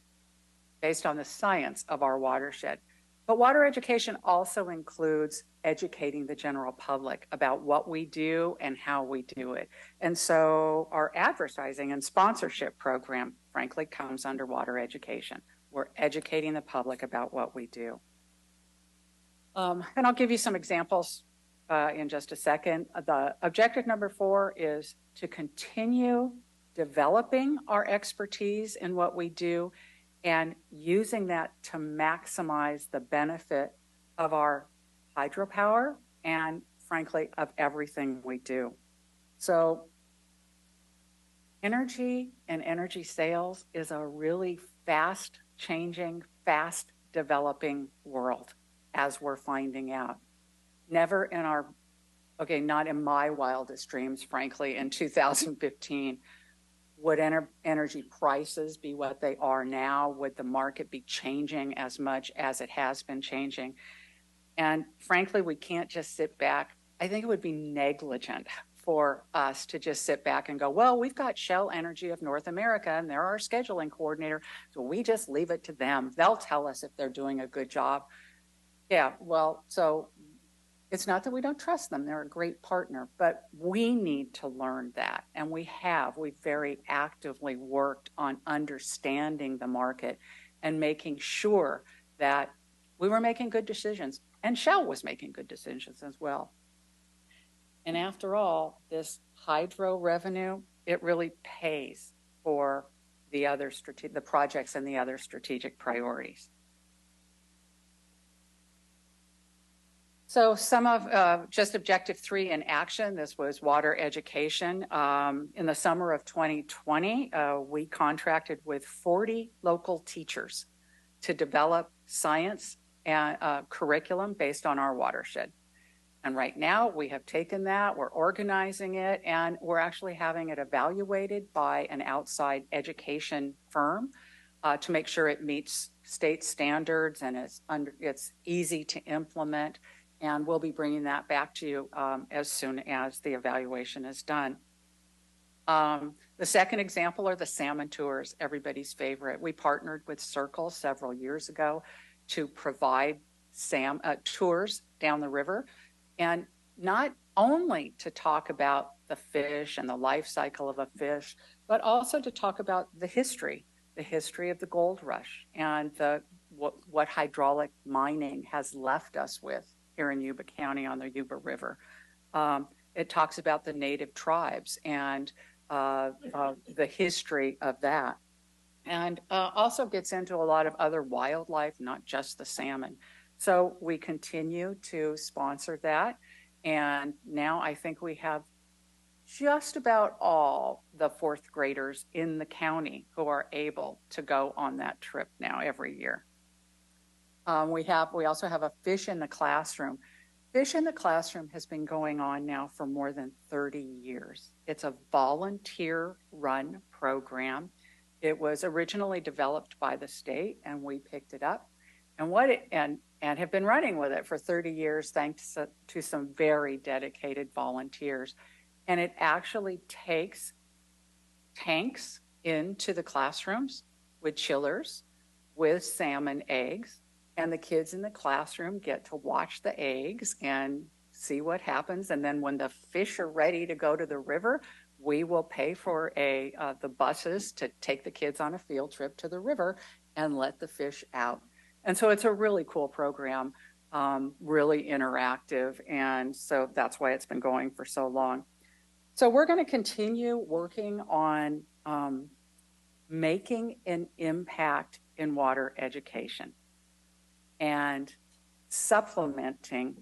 based on the science of our watershed. But water education also includes educating the general public about what we do and how we do it. And so our advertising and sponsorship program, frankly, comes under water education. We're educating the public about what we do. And I'll give you some examples in just a second. The objective number 4 is to continue developing our expertise in what we do and using that to maximize the benefit of our hydropower and, frankly, of everything we do. So energy and energy sales is a really fast-changing, fast-developing world. as we're finding out. Never in our, okay, not in my wildest dreams, frankly, in 2015, would energy prices be what they are now? Would the market be changing as much as it has been changing? And frankly, we can't just sit back. I think it would be negligent for us to just sit back and go, well, we've got Shell Energy of North America and they're our scheduling coordinator, so we just leave it to them. They'll tell us if they're doing a good job. Yeah, well, so it's not that we don't trust them. They're a great partner, but we need to learn that. And we very actively worked on understanding the market and making sure that we were making good decisions. And Shell was making good decisions as well. And after all, this hydro revenue, it really pays for the other the projects and the other strategic priorities. So some of just objective 3 in action, this was water education. In the summer of 2020, we contracted with 40 local teachers to develop science and curriculum based on our watershed. And right now we have taken that, we're organizing it, and we're actually having it evaluated by an outside education firm to make sure it meets state standards and it's easy to implement. And we'll be bringing that back to you as soon as the evaluation is done. The second example are the salmon tours, everybody's favorite. We partnered with Circle several years ago to provide tours down the river, and not only to talk about the fish and the life cycle of a fish, but also to talk about the history of the gold rush and what hydraulic mining has left us with here in Yuba County on the Yuba River. It talks about the native tribes and the history of that. And also gets into a lot of other wildlife, not just the salmon. So we continue to sponsor that. And now I think we have just about all the fourth graders in the county who are able to go on that trip now every year. We also have a Fish in the Classroom. Fish in the Classroom has been going on now for more than 30 years. It's a volunteer-run program. It was originally developed by the state, and we picked it up, and have been running with it for 30 years, thanks to some very dedicated volunteers. And it actually takes tanks into the classrooms with chillers, with salmon eggs. And the kids in the classroom get to watch the eggs and see what happens. And then when the fish are ready to go to the river, we will pay for the buses to take the kids on a field trip to the river and let the fish out. And so it's a really cool program, really interactive. And so that's why it's been going for so long. So we're going to continue working on making an impact in water education and supplementing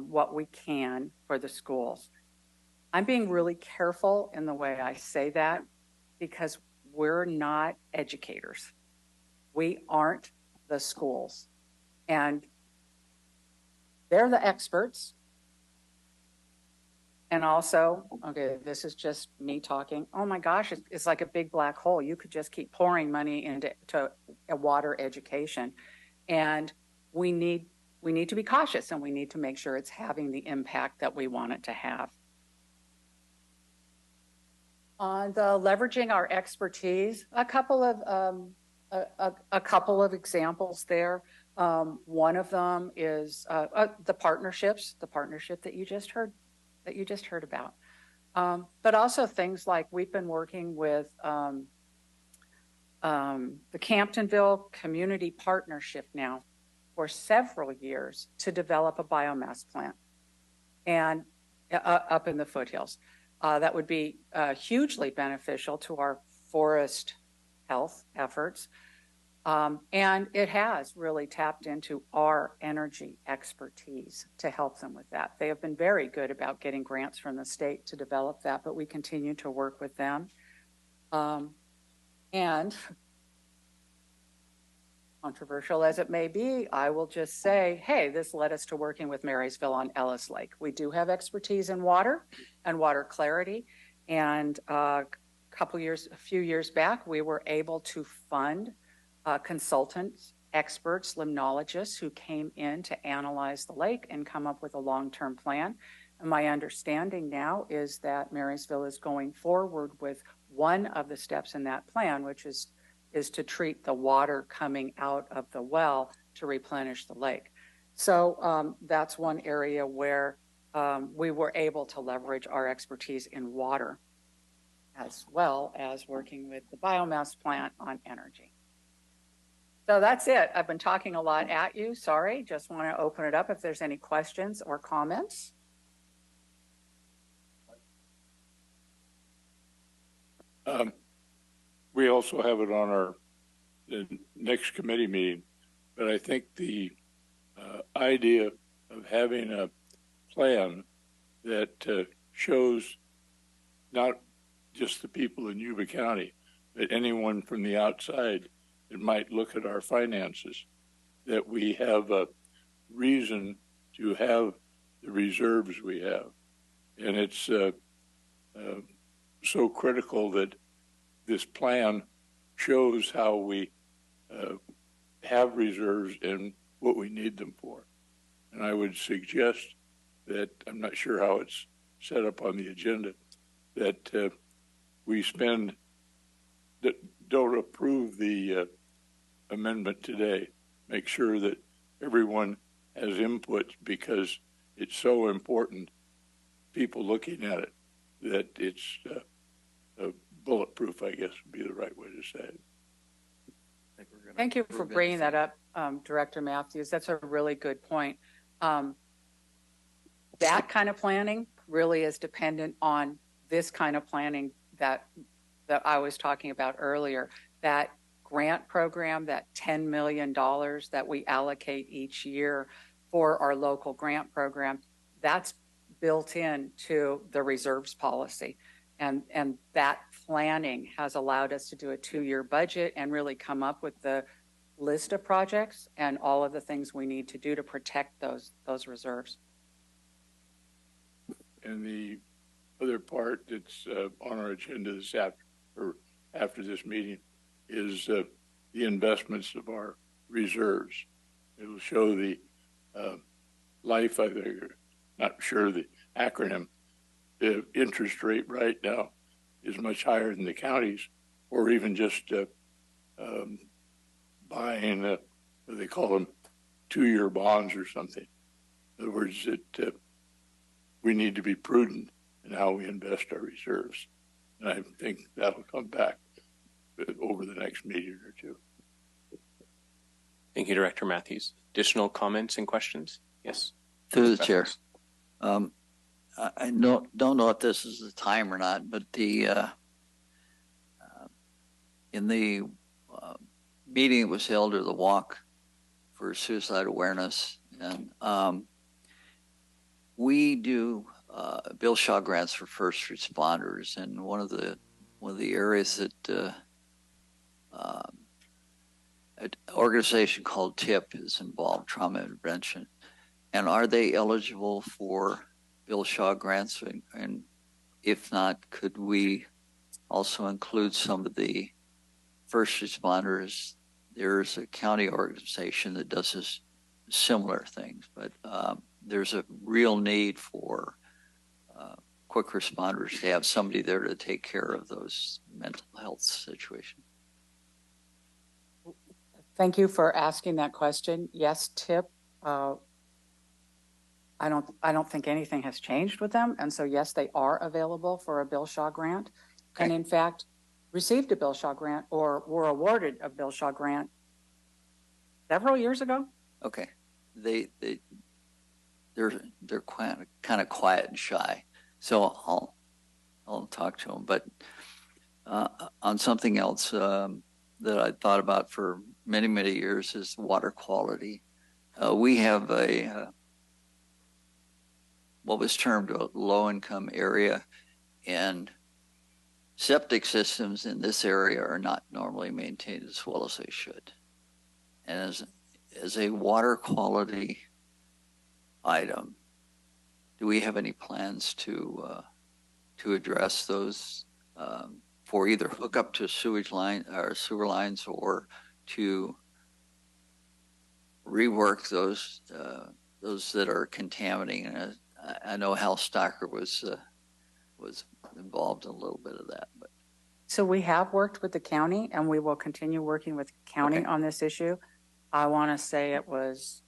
what we can for the schools. I'm being really careful in the way I say that because we're not educators. We aren't the schools. And they're the experts. And also, okay, this is just me talking. Oh my gosh, it's like a big black hole. You could just keep pouring money into water education. And we need to be cautious, and we need to make sure it's having the impact that we want it to have. On the leveraging our expertise, a couple of examples there. One of them is the partnership that you just heard about. But also things like we've been working with the Camptonville Community Partnership now for several years to develop a biomass plant and up in the foothills. That would be hugely beneficial to our forest health efforts. And it has really tapped into our energy expertise to help them with that. They have been very good about getting grants from the state to develop that, but we continue to work with them. And controversial as it may be, I will just say, hey, this led us to working with Marysville on Ellis Lake. We do have expertise in water and water clarity. And a few years back, we were able to fund consultants, experts, limnologists who came in to analyze the lake and come up with a long-term plan. And my understanding now is that Marysville is going forward with one of the steps in that plan, which is to treat the water coming out of the well to replenish the lake. So that's one area where we were able to leverage our expertise in water, as well as working with the biomass plant on energy. So that's it. I've been talking a lot at you. Sorry. Just want to open it up if there's any questions or comments. We also have it on the next committee meeting, but I think the idea of having a plan that shows not just the people in Yuba County, but anyone from the outside that might look at our finances, that we have a reason to have the reserves we have. And it's so critical that this plan shows how we have reserves and what we need them for. And I would suggest that, I'm not sure how it's set up on the agenda, that we don't approve the amendment today. Make sure that everyone has input, because it's so important, people looking at it, that it's bulletproof, I guess would be the right way to say it. Thank you for bringing that up, Director Matthews. That's a really good point. That kind of planning really is dependent on this kind of planning that I was talking about earlier. That grant program, that $10 million that we allocate each year for our local grant program, that's built into the reserves policy. And that planning has allowed us to do a 2-year budget and really come up with the list of projects and all of the things we need to do to protect those reserves. And the other part that's on our agenda after this meeting is the investments of our reserves. It will show the life, I think, not sure the acronym. The interest rate right now is much higher than the counties, or even just buying, what do they call them, 2-year bonds or something. In other words, that we need to be prudent in how we invest our reserves. And I think that'll come back over the next meeting or two. Thank you, Director Matthews. Additional comments and questions? Yes. Through the chair. I don't know if this is the time or not, but in the meeting that was held, or the walk for suicide awareness, and we do Bill Shaw grants for first responders, and one of the areas that an organization called TIP is involved, trauma intervention, and are they eligible for Bill Shaw grants? And if not, could we also include some of the first responders? There's a county organization that does this similar things, but there's a real need for quick responders to have somebody there to take care of those mental health situations. Thank you for asking that question. Yes, TIP. I don't think anything has changed with them, and so yes, they are available for a Bill Shaw grant, okay. And in fact, received a Bill Shaw grant or were awarded a Bill Shaw grant several years ago. Okay, they're kind of quiet and shy, so I'll talk to them. But on something else that I thought about for many years is water quality. We have what was termed a low-income area, and septic systems in this area are not normally maintained as well as they should. And as a water quality item, do we have any plans to address those for either hook up to sewage line or sewer lines, or to rework those that are contaminating? And I know Hal Stocker was involved in a little bit of that, but. So we have worked with the county, and we will continue working with the county on this issue. I want to say it was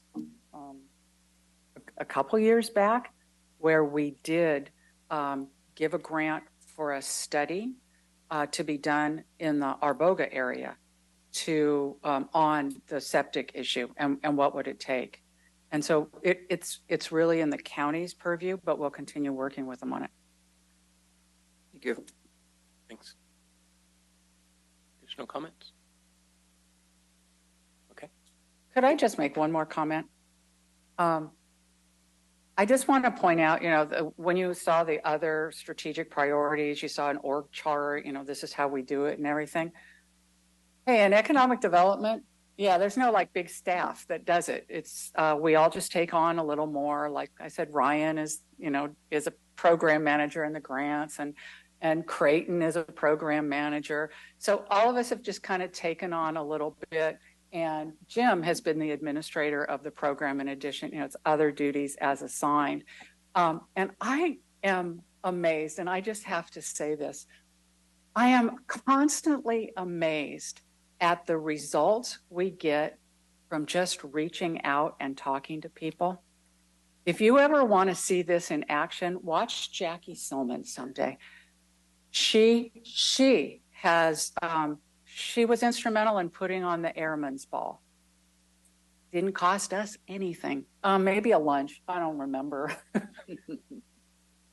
a couple years back where we did give a grant for a study to be done in the Arboga area to on the septic issue and what would it take. And so it's really in the county's purview, but we'll continue working with them on it. Thank you. Thanks. Additional comments? Okay. Could I just make one more comment? I just want to point out, when you saw the other strategic priorities, you saw an org chart, this is how we do it and everything. Hey, in economic development, yeah, there's no like big staff that does it. It's we all just take on a little more. Like I said, Ryan is a program manager in the grants, and Creighton is a program manager. So all of us have just kind of taken on a little bit. And Jim has been the administrator of the program in addition, it's other duties as assigned. And I am amazed, and I just have to say this. I am constantly amazed at the results we get from just reaching out and talking to people. If you ever want to see this in action, watch Jackie Silman someday. She was instrumental in putting on the Airman's Ball. Didn't cost us anything. Maybe a lunch. I don't remember.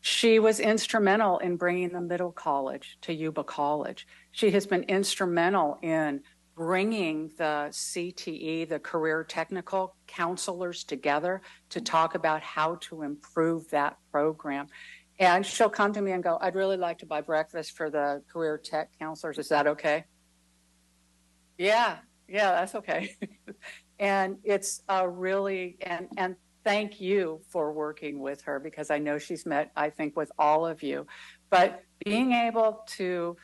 She was instrumental in bringing the middle college to Yuba College. She has been instrumental in bringing the CTE, the career technical counselors, together to talk about how to improve that program. And she'll come to me and go, I'd really like to buy breakfast for the career tech counselors. Is that okay? Yeah, that's okay. And it's really, and thank you for working with her, because I know she's met, I think, with all of you. But being able to,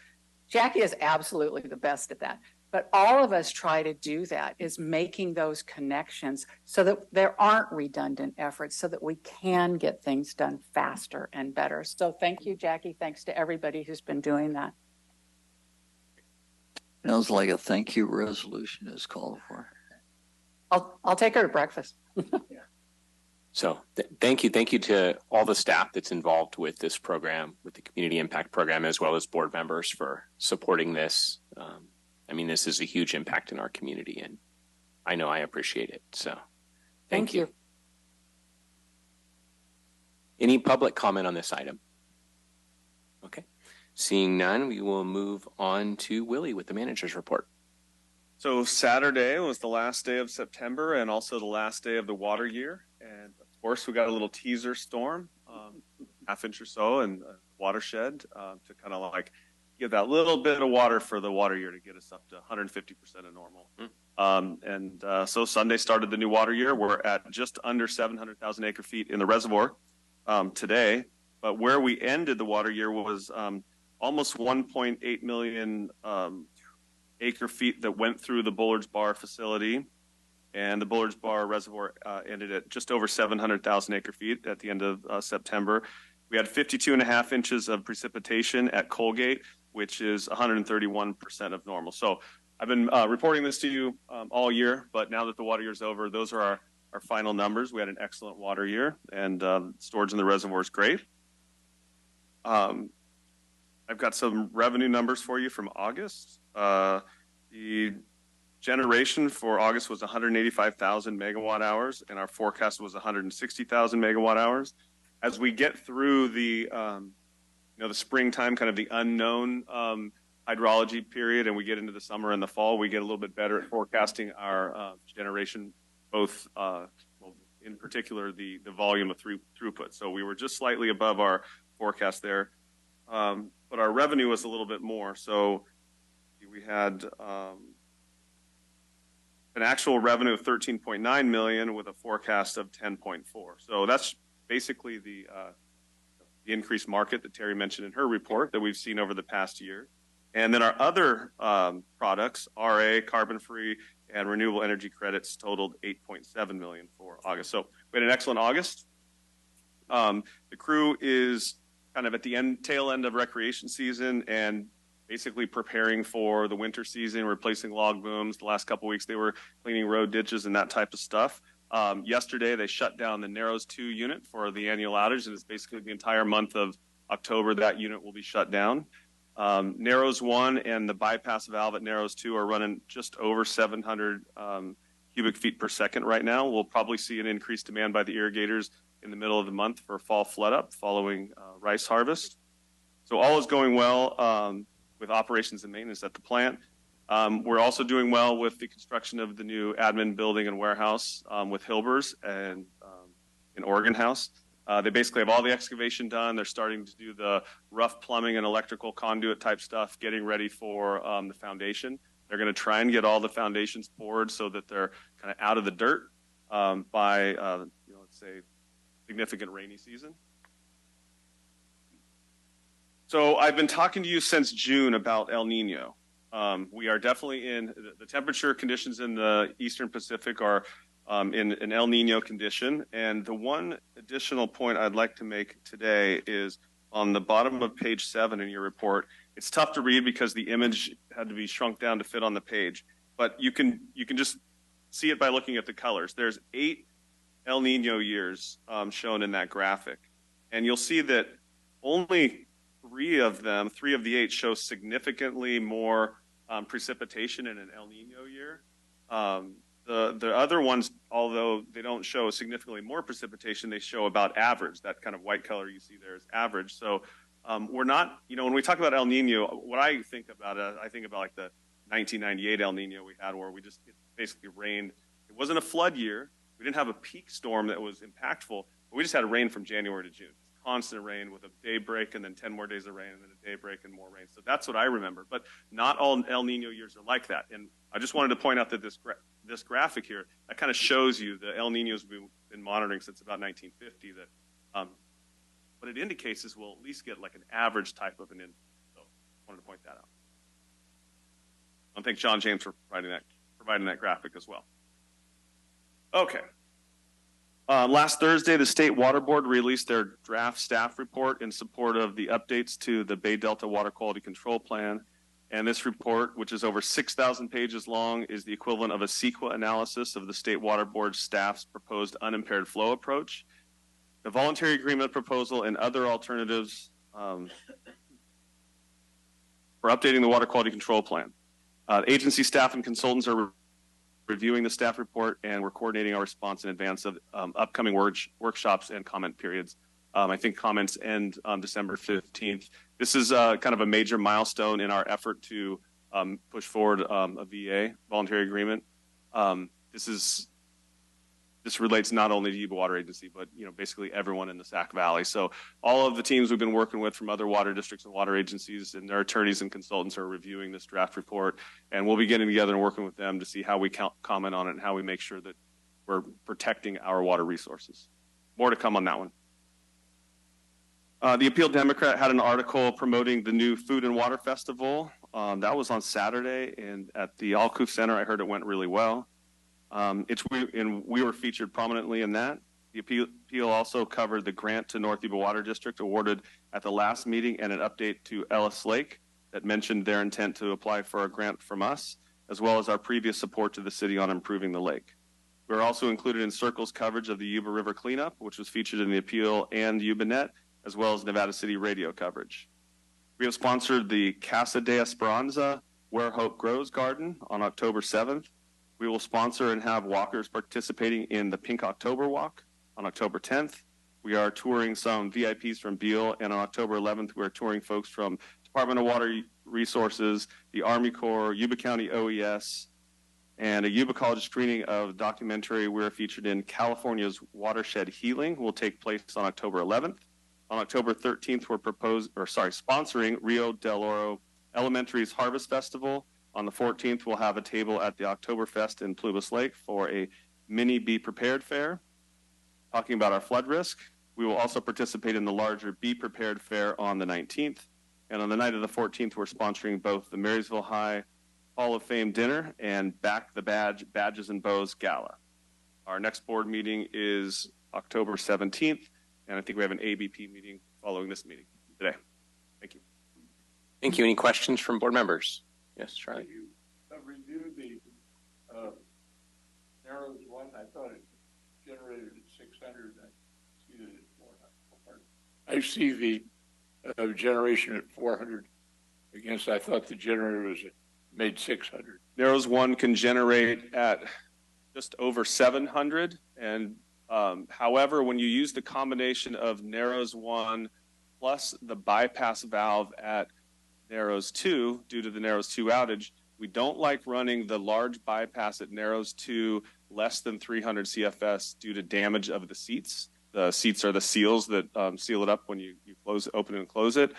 Jackie is absolutely the best at that. But all of us try to do that, is making those connections so that there aren't redundant efforts, so that we can get things done faster and better. So thank you, Jackie. Thanks to everybody who's been doing that. Sounds like a thank you resolution is called for. I'll take her to breakfast. So thank you to all the staff that's involved with this program, with the Community Impact Program, as well as board members for supporting this. This is a huge impact in our community, and I know I appreciate it. So thank you. Any public comment on this item? Okay. Seeing none, we will move on to Willie with the manager's report. So Saturday was the last day of September and also the last day of the water year. And of course, we got a little teaser storm, half-inch or so, in the watershed to kind of like give that little bit of water for the water year to get us up to 150% of normal. So Sunday started the new water year. We're at just under 700,000 acre feet in the reservoir today. But where we ended the water year was almost 1.8 million acre feet that went through the Bullards Bar facility. And the Bullards Bar reservoir ended at just over 700,000 acre feet at the end of September. We had 52.5 inches of precipitation at Colgate, which is 131% of normal. So I've been reporting this to you all year, but now that the water year is over, those are our final numbers. We had an excellent water year, and storage in the reservoir is great. I've got some revenue numbers for you from August. The generation for August was 185,000 megawatt hours, and our forecast was 160,000 megawatt hours. As we get through the springtime, kind of the unknown hydrology period, and we get into the summer and the fall, we get a little bit better at forecasting our generation, both in particular the volume of throughput. So we were just slightly above our forecast there, but our revenue was a little bit more. So we had an actual revenue of 13.9 million with a forecast of 10.4. So that's basically the increased market that Terry mentioned in her report that we've seen over the past year. And then our other products, RA, carbon-free, and renewable energy credits totaled 8.7 million for August. So we had an excellent August. The crew is kind of at the tail end of recreation season and basically preparing for the winter season, replacing log booms. The last couple of weeks, they were cleaning road ditches and that type of stuff. Yesterday, they shut down the Narrows 2 unit for the annual outage, and it's basically the entire month of October that unit will be shut down. Narrows 1 and the bypass valve at Narrows 2 are running just over 700 cubic feet per second right now. We'll probably see an increased demand by the irrigators in the middle of the month for fall flood up following rice harvest. So all is going well with operations and maintenance at the plant. We're also doing well with the construction of the new admin building and warehouse with Hilbers and in Oregon House. They basically have all the excavation done. They're starting to do the rough plumbing and electrical conduit type stuff, getting ready for the foundation. They're going to try and get all the foundations poured so that they're kind of out of the dirt by, let's say, significant rainy season. So I've been talking to you since June about El Nino. We are definitely in the temperature conditions in the Eastern Pacific are in an El Nino condition. And the one additional point I'd like to make today is on the bottom of page 7 in your report. It's tough to read because the image had to be shrunk down to fit on the page, but you can just see it by looking at the colors. There's 8 El Nino years shown in that graphic. And you'll see that only 3 of the 8 show significantly more precipitation in an El Nino year. The other ones, although they don't show significantly more precipitation, they show about average. That kind of white color you see there is average. So we're not, when we talk about El Nino, what I think about I think about like the 1998 El Nino we had where it basically rained. It wasn't a flood year. We didn't have a peak storm that was impactful, but we just had rain from January to June. Constant rain with a day break and then 10 more days of rain and then a day break and more rain. So that's what I remember. But not all El Nino years are like that. And I just wanted to point out that this graphic here, that kind of shows you the El Ninos we've been monitoring since about 1950. That what it indicates is we'll at least get like an average type of an inflow. So I wanted to point that out. I want to thank John James for providing that graphic as well. Okay. Last Thursday, the State Water Board released their draft staff report in support of the updates to the Bay Delta Water Quality Control Plan. And this report, which is over 6,000 pages long, is the equivalent of a CEQA analysis of the State Water Board staff's proposed unimpaired flow approach, the voluntary agreement proposal, and other alternatives for updating the Water Quality Control Plan. Agency staff and consultants are reviewing the staff report, and we're coordinating our response in advance of upcoming workshops and comment periods. I think comments end on December 15th. This is kind of a major milestone in our effort to push forward a VA, voluntary agreement. This relates not only to Yuba Water Agency, but basically everyone in the Sac Valley. So all of the teams we've been working with from other water districts and water agencies and their attorneys and consultants are reviewing this draft report, and we'll be getting together and working with them to see how we comment on it and how we make sure that we're protecting our water resources. More to come on that one. The Appeal Democrat had an article promoting the new Food and Water Festival. That was on Saturday, and at the Alcoof Center, I heard it went really well. We were featured prominently in that. The appeal also covered the grant to North Yuba Water District awarded at the last meeting and an update to Ellis Lake that mentioned their intent to apply for a grant from us, as well as our previous support to the city on improving the lake. We were also included in Circle's coverage of the Yuba River cleanup, which was featured in the appeal and YubaNet, as well as Nevada City radio coverage. We have sponsored the Casa de Esperanza Where Hope Grows Garden on October 7th. We will sponsor and have walkers participating in the Pink October Walk on October 10th. We are touring some VIPs from Beale, and on October 11th, we're touring folks from Department of Water Resources, the Army Corps, Yuba County OES, and a Yuba College screening of documentary we're featured in California's Watershed Healing will take place on October 11th. On October 13th, we're sponsoring Rio del Oro Elementary's Harvest Festival, On the 14th, we'll have a table at the Oktoberfest in Plumas Lake for a mini Be Prepared fair, talking about our flood risk. We will also participate in the larger Be Prepared fair on the 19th. And on the night of the 14th, we're sponsoring both the Marysville High Hall of Fame dinner and Back the Badge, Badges and Bows Gala. Our next board meeting is October 17th, and I think we have an ABP meeting following this meeting today. Thank you. Thank you. Any questions from board members? Yes, Charlie. You reviewed the Narrows one. I thought it generated at 600. I see that it's 400. I see the generation at 400 against, I thought the generator was made 600. Narrows 1 can generate at just over 700. And however, when you use the combination of Narrows 1 plus the bypass valve at Narrows 2, due to the Narrows 2 outage, we don't like running the large bypass at Narrows 2 less than 300 CFS due to damage of the seats. The seats are the seals that seal it up when you open and close it.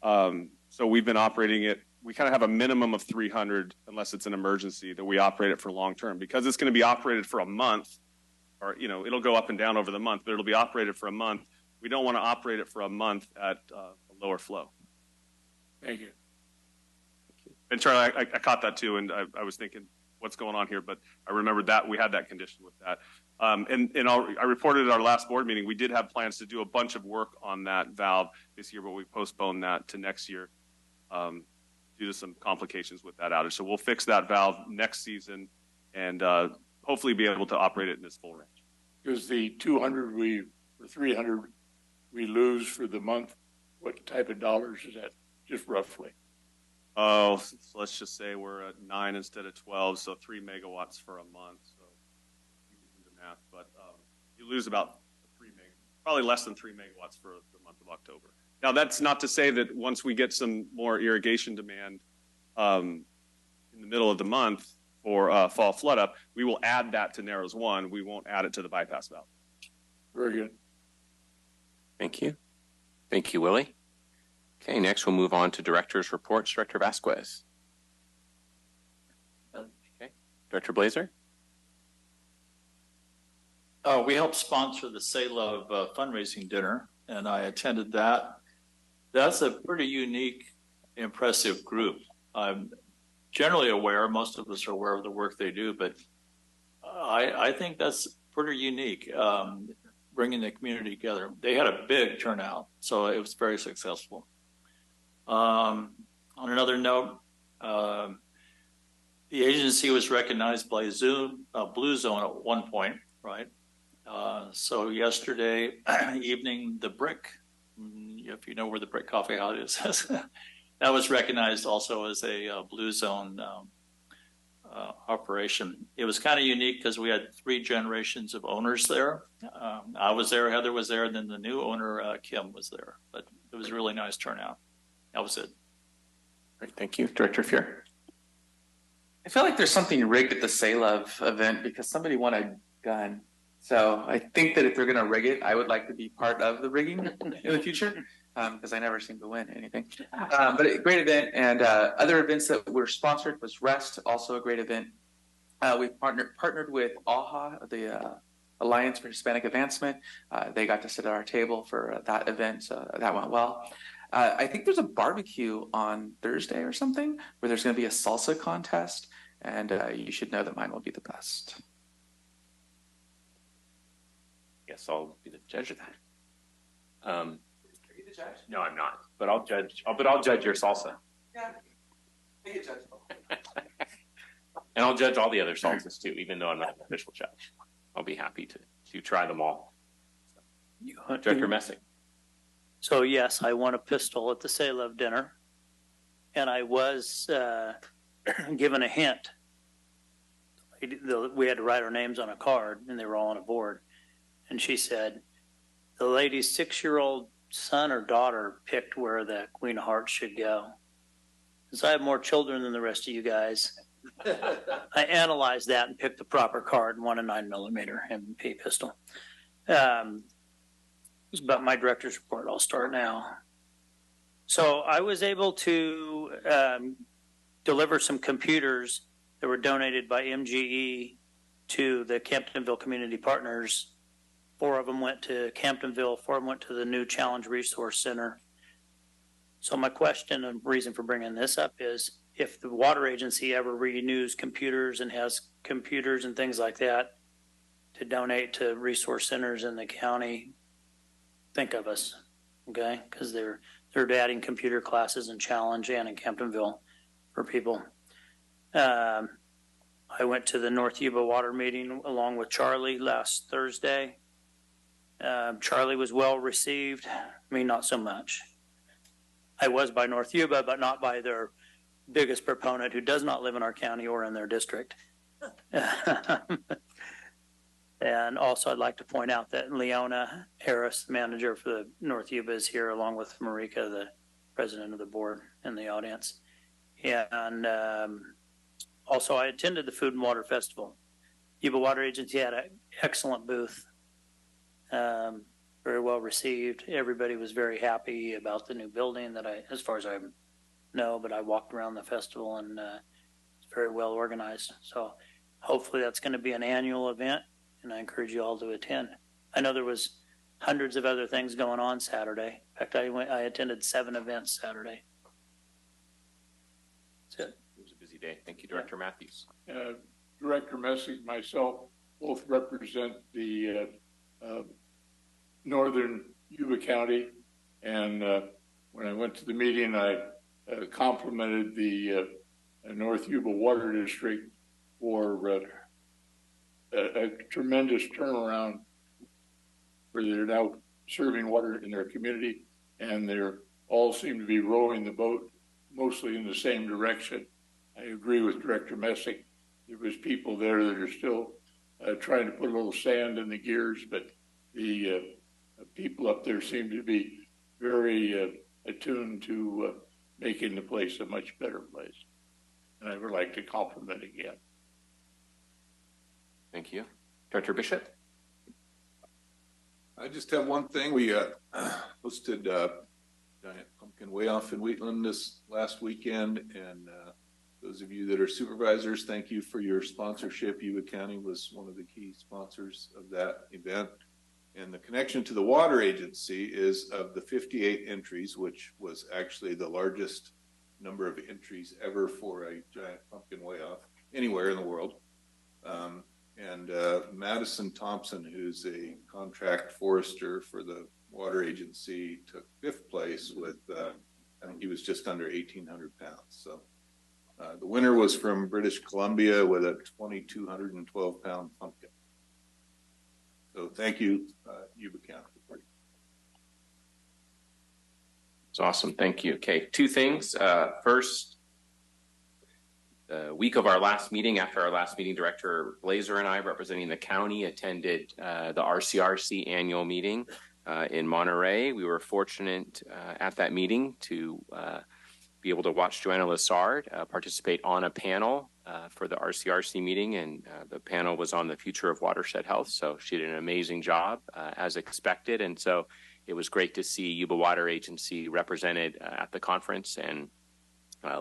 So we've been operating it. We kind of have a minimum of 300 unless it's an emergency that we operate it for long term, because it's going to be operated for a month, or it'll go up and down over the month, but it'll be operated for a month. We don't want to operate it for a month at a lower flow. Thank you. And Charlie, I caught that too, and I was thinking, what's going on here? But I remembered that we had that condition with that. I reported at our last board meeting, we did have plans to do a bunch of work on that valve this year, but we postponed that to next year due to some complications with that outage. So we'll fix that valve next season and hopefully be able to operate it in its full range. Because the 200 or 300 we lose for the month, what type of dollars is that, just roughly? Oh, so let's just say we're at 9 instead of 12, so 3 megawatts for a month. So you can do the math, but you lose about probably less than 3 megawatts for the month of October. Now, that's not to say that once we get some more irrigation demand in the middle of the month for fall flood up, we will add that to Narrows 1. We won't add it to the bypass valve. Very good. Thank you. Thank you, Willie. Okay, next we'll move on to Director's Reports. Director Vasquez. Okay, Director Blazer. We helped sponsor the Say Love fundraising dinner, and I attended that. That's a pretty unique, impressive group. I'm generally aware, most of us are aware of the work they do, but I think that's pretty unique, bringing the community together. They had a big turnout, so it was very successful. On another note, the agency was recognized by Blue Zone at one point, right? So yesterday evening, the Brick, if you know where the Brick Coffee House is, that was recognized also as a Blue Zone operation. It was kind of unique because we had 3 generations of owners there. I was there, Heather was there, and then the new owner, Kim, was there. But it was a really nice turnout. That was it. Great, thank you. Director Fuhr. I feel like there's something rigged at the Say Love event because somebody won a gun. So I think that if they're going to rig it, I would like to be part of the rigging in the future because I never seem to win anything. But a great event, and other events that were sponsored was REST, also a great event. We've partnered with AHA, the Alliance for Hispanic Advancement. They got to sit at our table for that event, so that went well. I think there's a barbecue on Thursday or something where there's going to be a salsa contest, and you should know that mine will be the best. Yes, I'll be the judge of that. Are you the judge? No, I'm not, but I'll judge. But I'll judge your salsa. Yeah, I get judged. And I'll judge all the other salsas too, even though I'm not an official judge. I'll be happy to try them all. Director Messick. So yes, I won a pistol at the Say Love dinner, and I was given a hint. We had to write our names on a card, and they were all on a board. And she said, the lady's 6-year-old son or daughter picked where the Queen of Hearts should go. Since I have more children than the rest of you guys, I analyzed that and picked the proper card and won a 9mm M&P pistol. But my director's report, I'll start now. So I was able to deliver some computers that were donated by MGE to the Camptonville Community Partners. 4 of them went to Camptonville, 4 of them went to the new Challenge Resource Center. So my question and reason for bringing this up is, if the water agency ever renews computers and has computers and things like that to donate to resource centers in the county, think of us, okay? Because they're adding computer classes in Challenge and in Camptonville for people. I went to the North Yuba Water meeting along with Charlie last Thursday. Charlie was well received. Me, not so much. I was by North Yuba, but not by their biggest proponent, who does not live in our county or in their district. And also, I'd like to point out that Leona Harris, the manager for the North Yuba, is here, along with Marika, the president of the board, in the audience. And also, I attended the Food and Water Festival. Yuba Water Agency had an excellent booth, very well received. Everybody was very happy about the new building that as far as I know, but I walked around the festival and it's very well organized. So hopefully that's going to be an annual event, and I encourage you all to attend. I know there was hundreds of other things going on Saturday. In fact, I attended 7 events Saturday. That's it. It was a busy day. Thank you, Director Matthews. Director Messick, myself, both represent the northern Yuba County, and when I went to the meeting, I complimented the North Yuba Water District for a tremendous turnaround, where they're now serving water in their community, and they're all seem to be rowing the boat mostly in the same direction. I agree with Director Messick. There was people there that are still trying to put a little sand in the gears, but the people up there seem to be very attuned to making the place a much better place. And I would like to compliment again. Thank you. Director Bishop? I just have one thing. We hosted Giant Pumpkin Way Off in Wheatland this last weekend, and those of you that are supervisors, thank you for your sponsorship. Yuba County was one of the key sponsors of that event. And the connection to the water agency is, of the 58 entries, which was actually the largest number of entries ever for a Giant Pumpkin Way Off anywhere in the world. Madison Thompson, who's a contract forester for the water agency, took 5th place with, I think he was just under 1,800 pounds. So the winner was from British Columbia with a 2,212 pound pumpkin. So thank you, Yuba County. It's awesome. Thank you. Okay, 2 things. First, the week of our last meeting, after our last meeting, Director Blazer and I, representing the county, attended the RCRC annual meeting in Monterey. We were fortunate at that meeting to be able to watch Joanna Lessard participate on a panel for the RCRC meeting, and the panel was on the future of watershed health. So she did an amazing job as expected, and so it was great to see Yuba Water Agency represented at the conference, and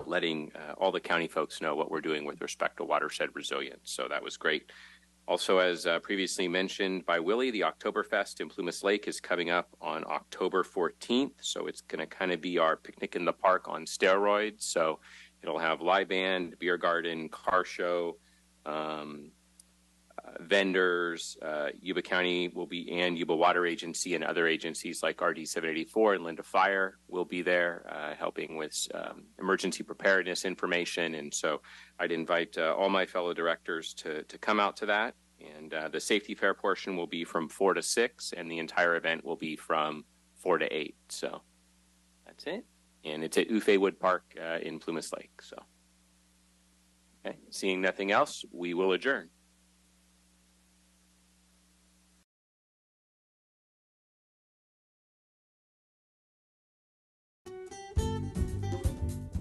letting all the county folks know what we're doing with respect to watershed resilience. So that was great. Also, as previously mentioned by Willie, the Oktoberfest in Plumas Lake is coming up on October 14th. So it's going to kind of be our picnic in the park on steroids. So it'll have live band, beer garden, car show, vendors. Yuba County will be, and Yuba Water Agency and other agencies like RD 784 and Linda Fire will be there helping with emergency preparedness information. And so I'd invite all my fellow directors to come out to that. And the safety fair portion will be from 4 to 6, and the entire event will be from 4 to 8. So that's it. And it's at Ufe Wood Park in Plumas Lake. So, okay. Seeing nothing else, we will adjourn.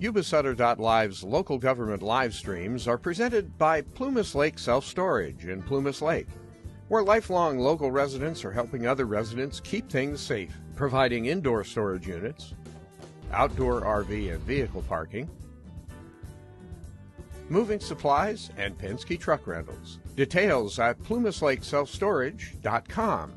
Yuba-Sutter.live's local government live streams are presented by Plumas Lake Self-Storage in Plumas Lake, where lifelong local residents are helping other residents keep things safe, providing indoor storage units, outdoor RV and vehicle parking, moving supplies, and Penske truck rentals. Details at plumaslakeselfstorage.com.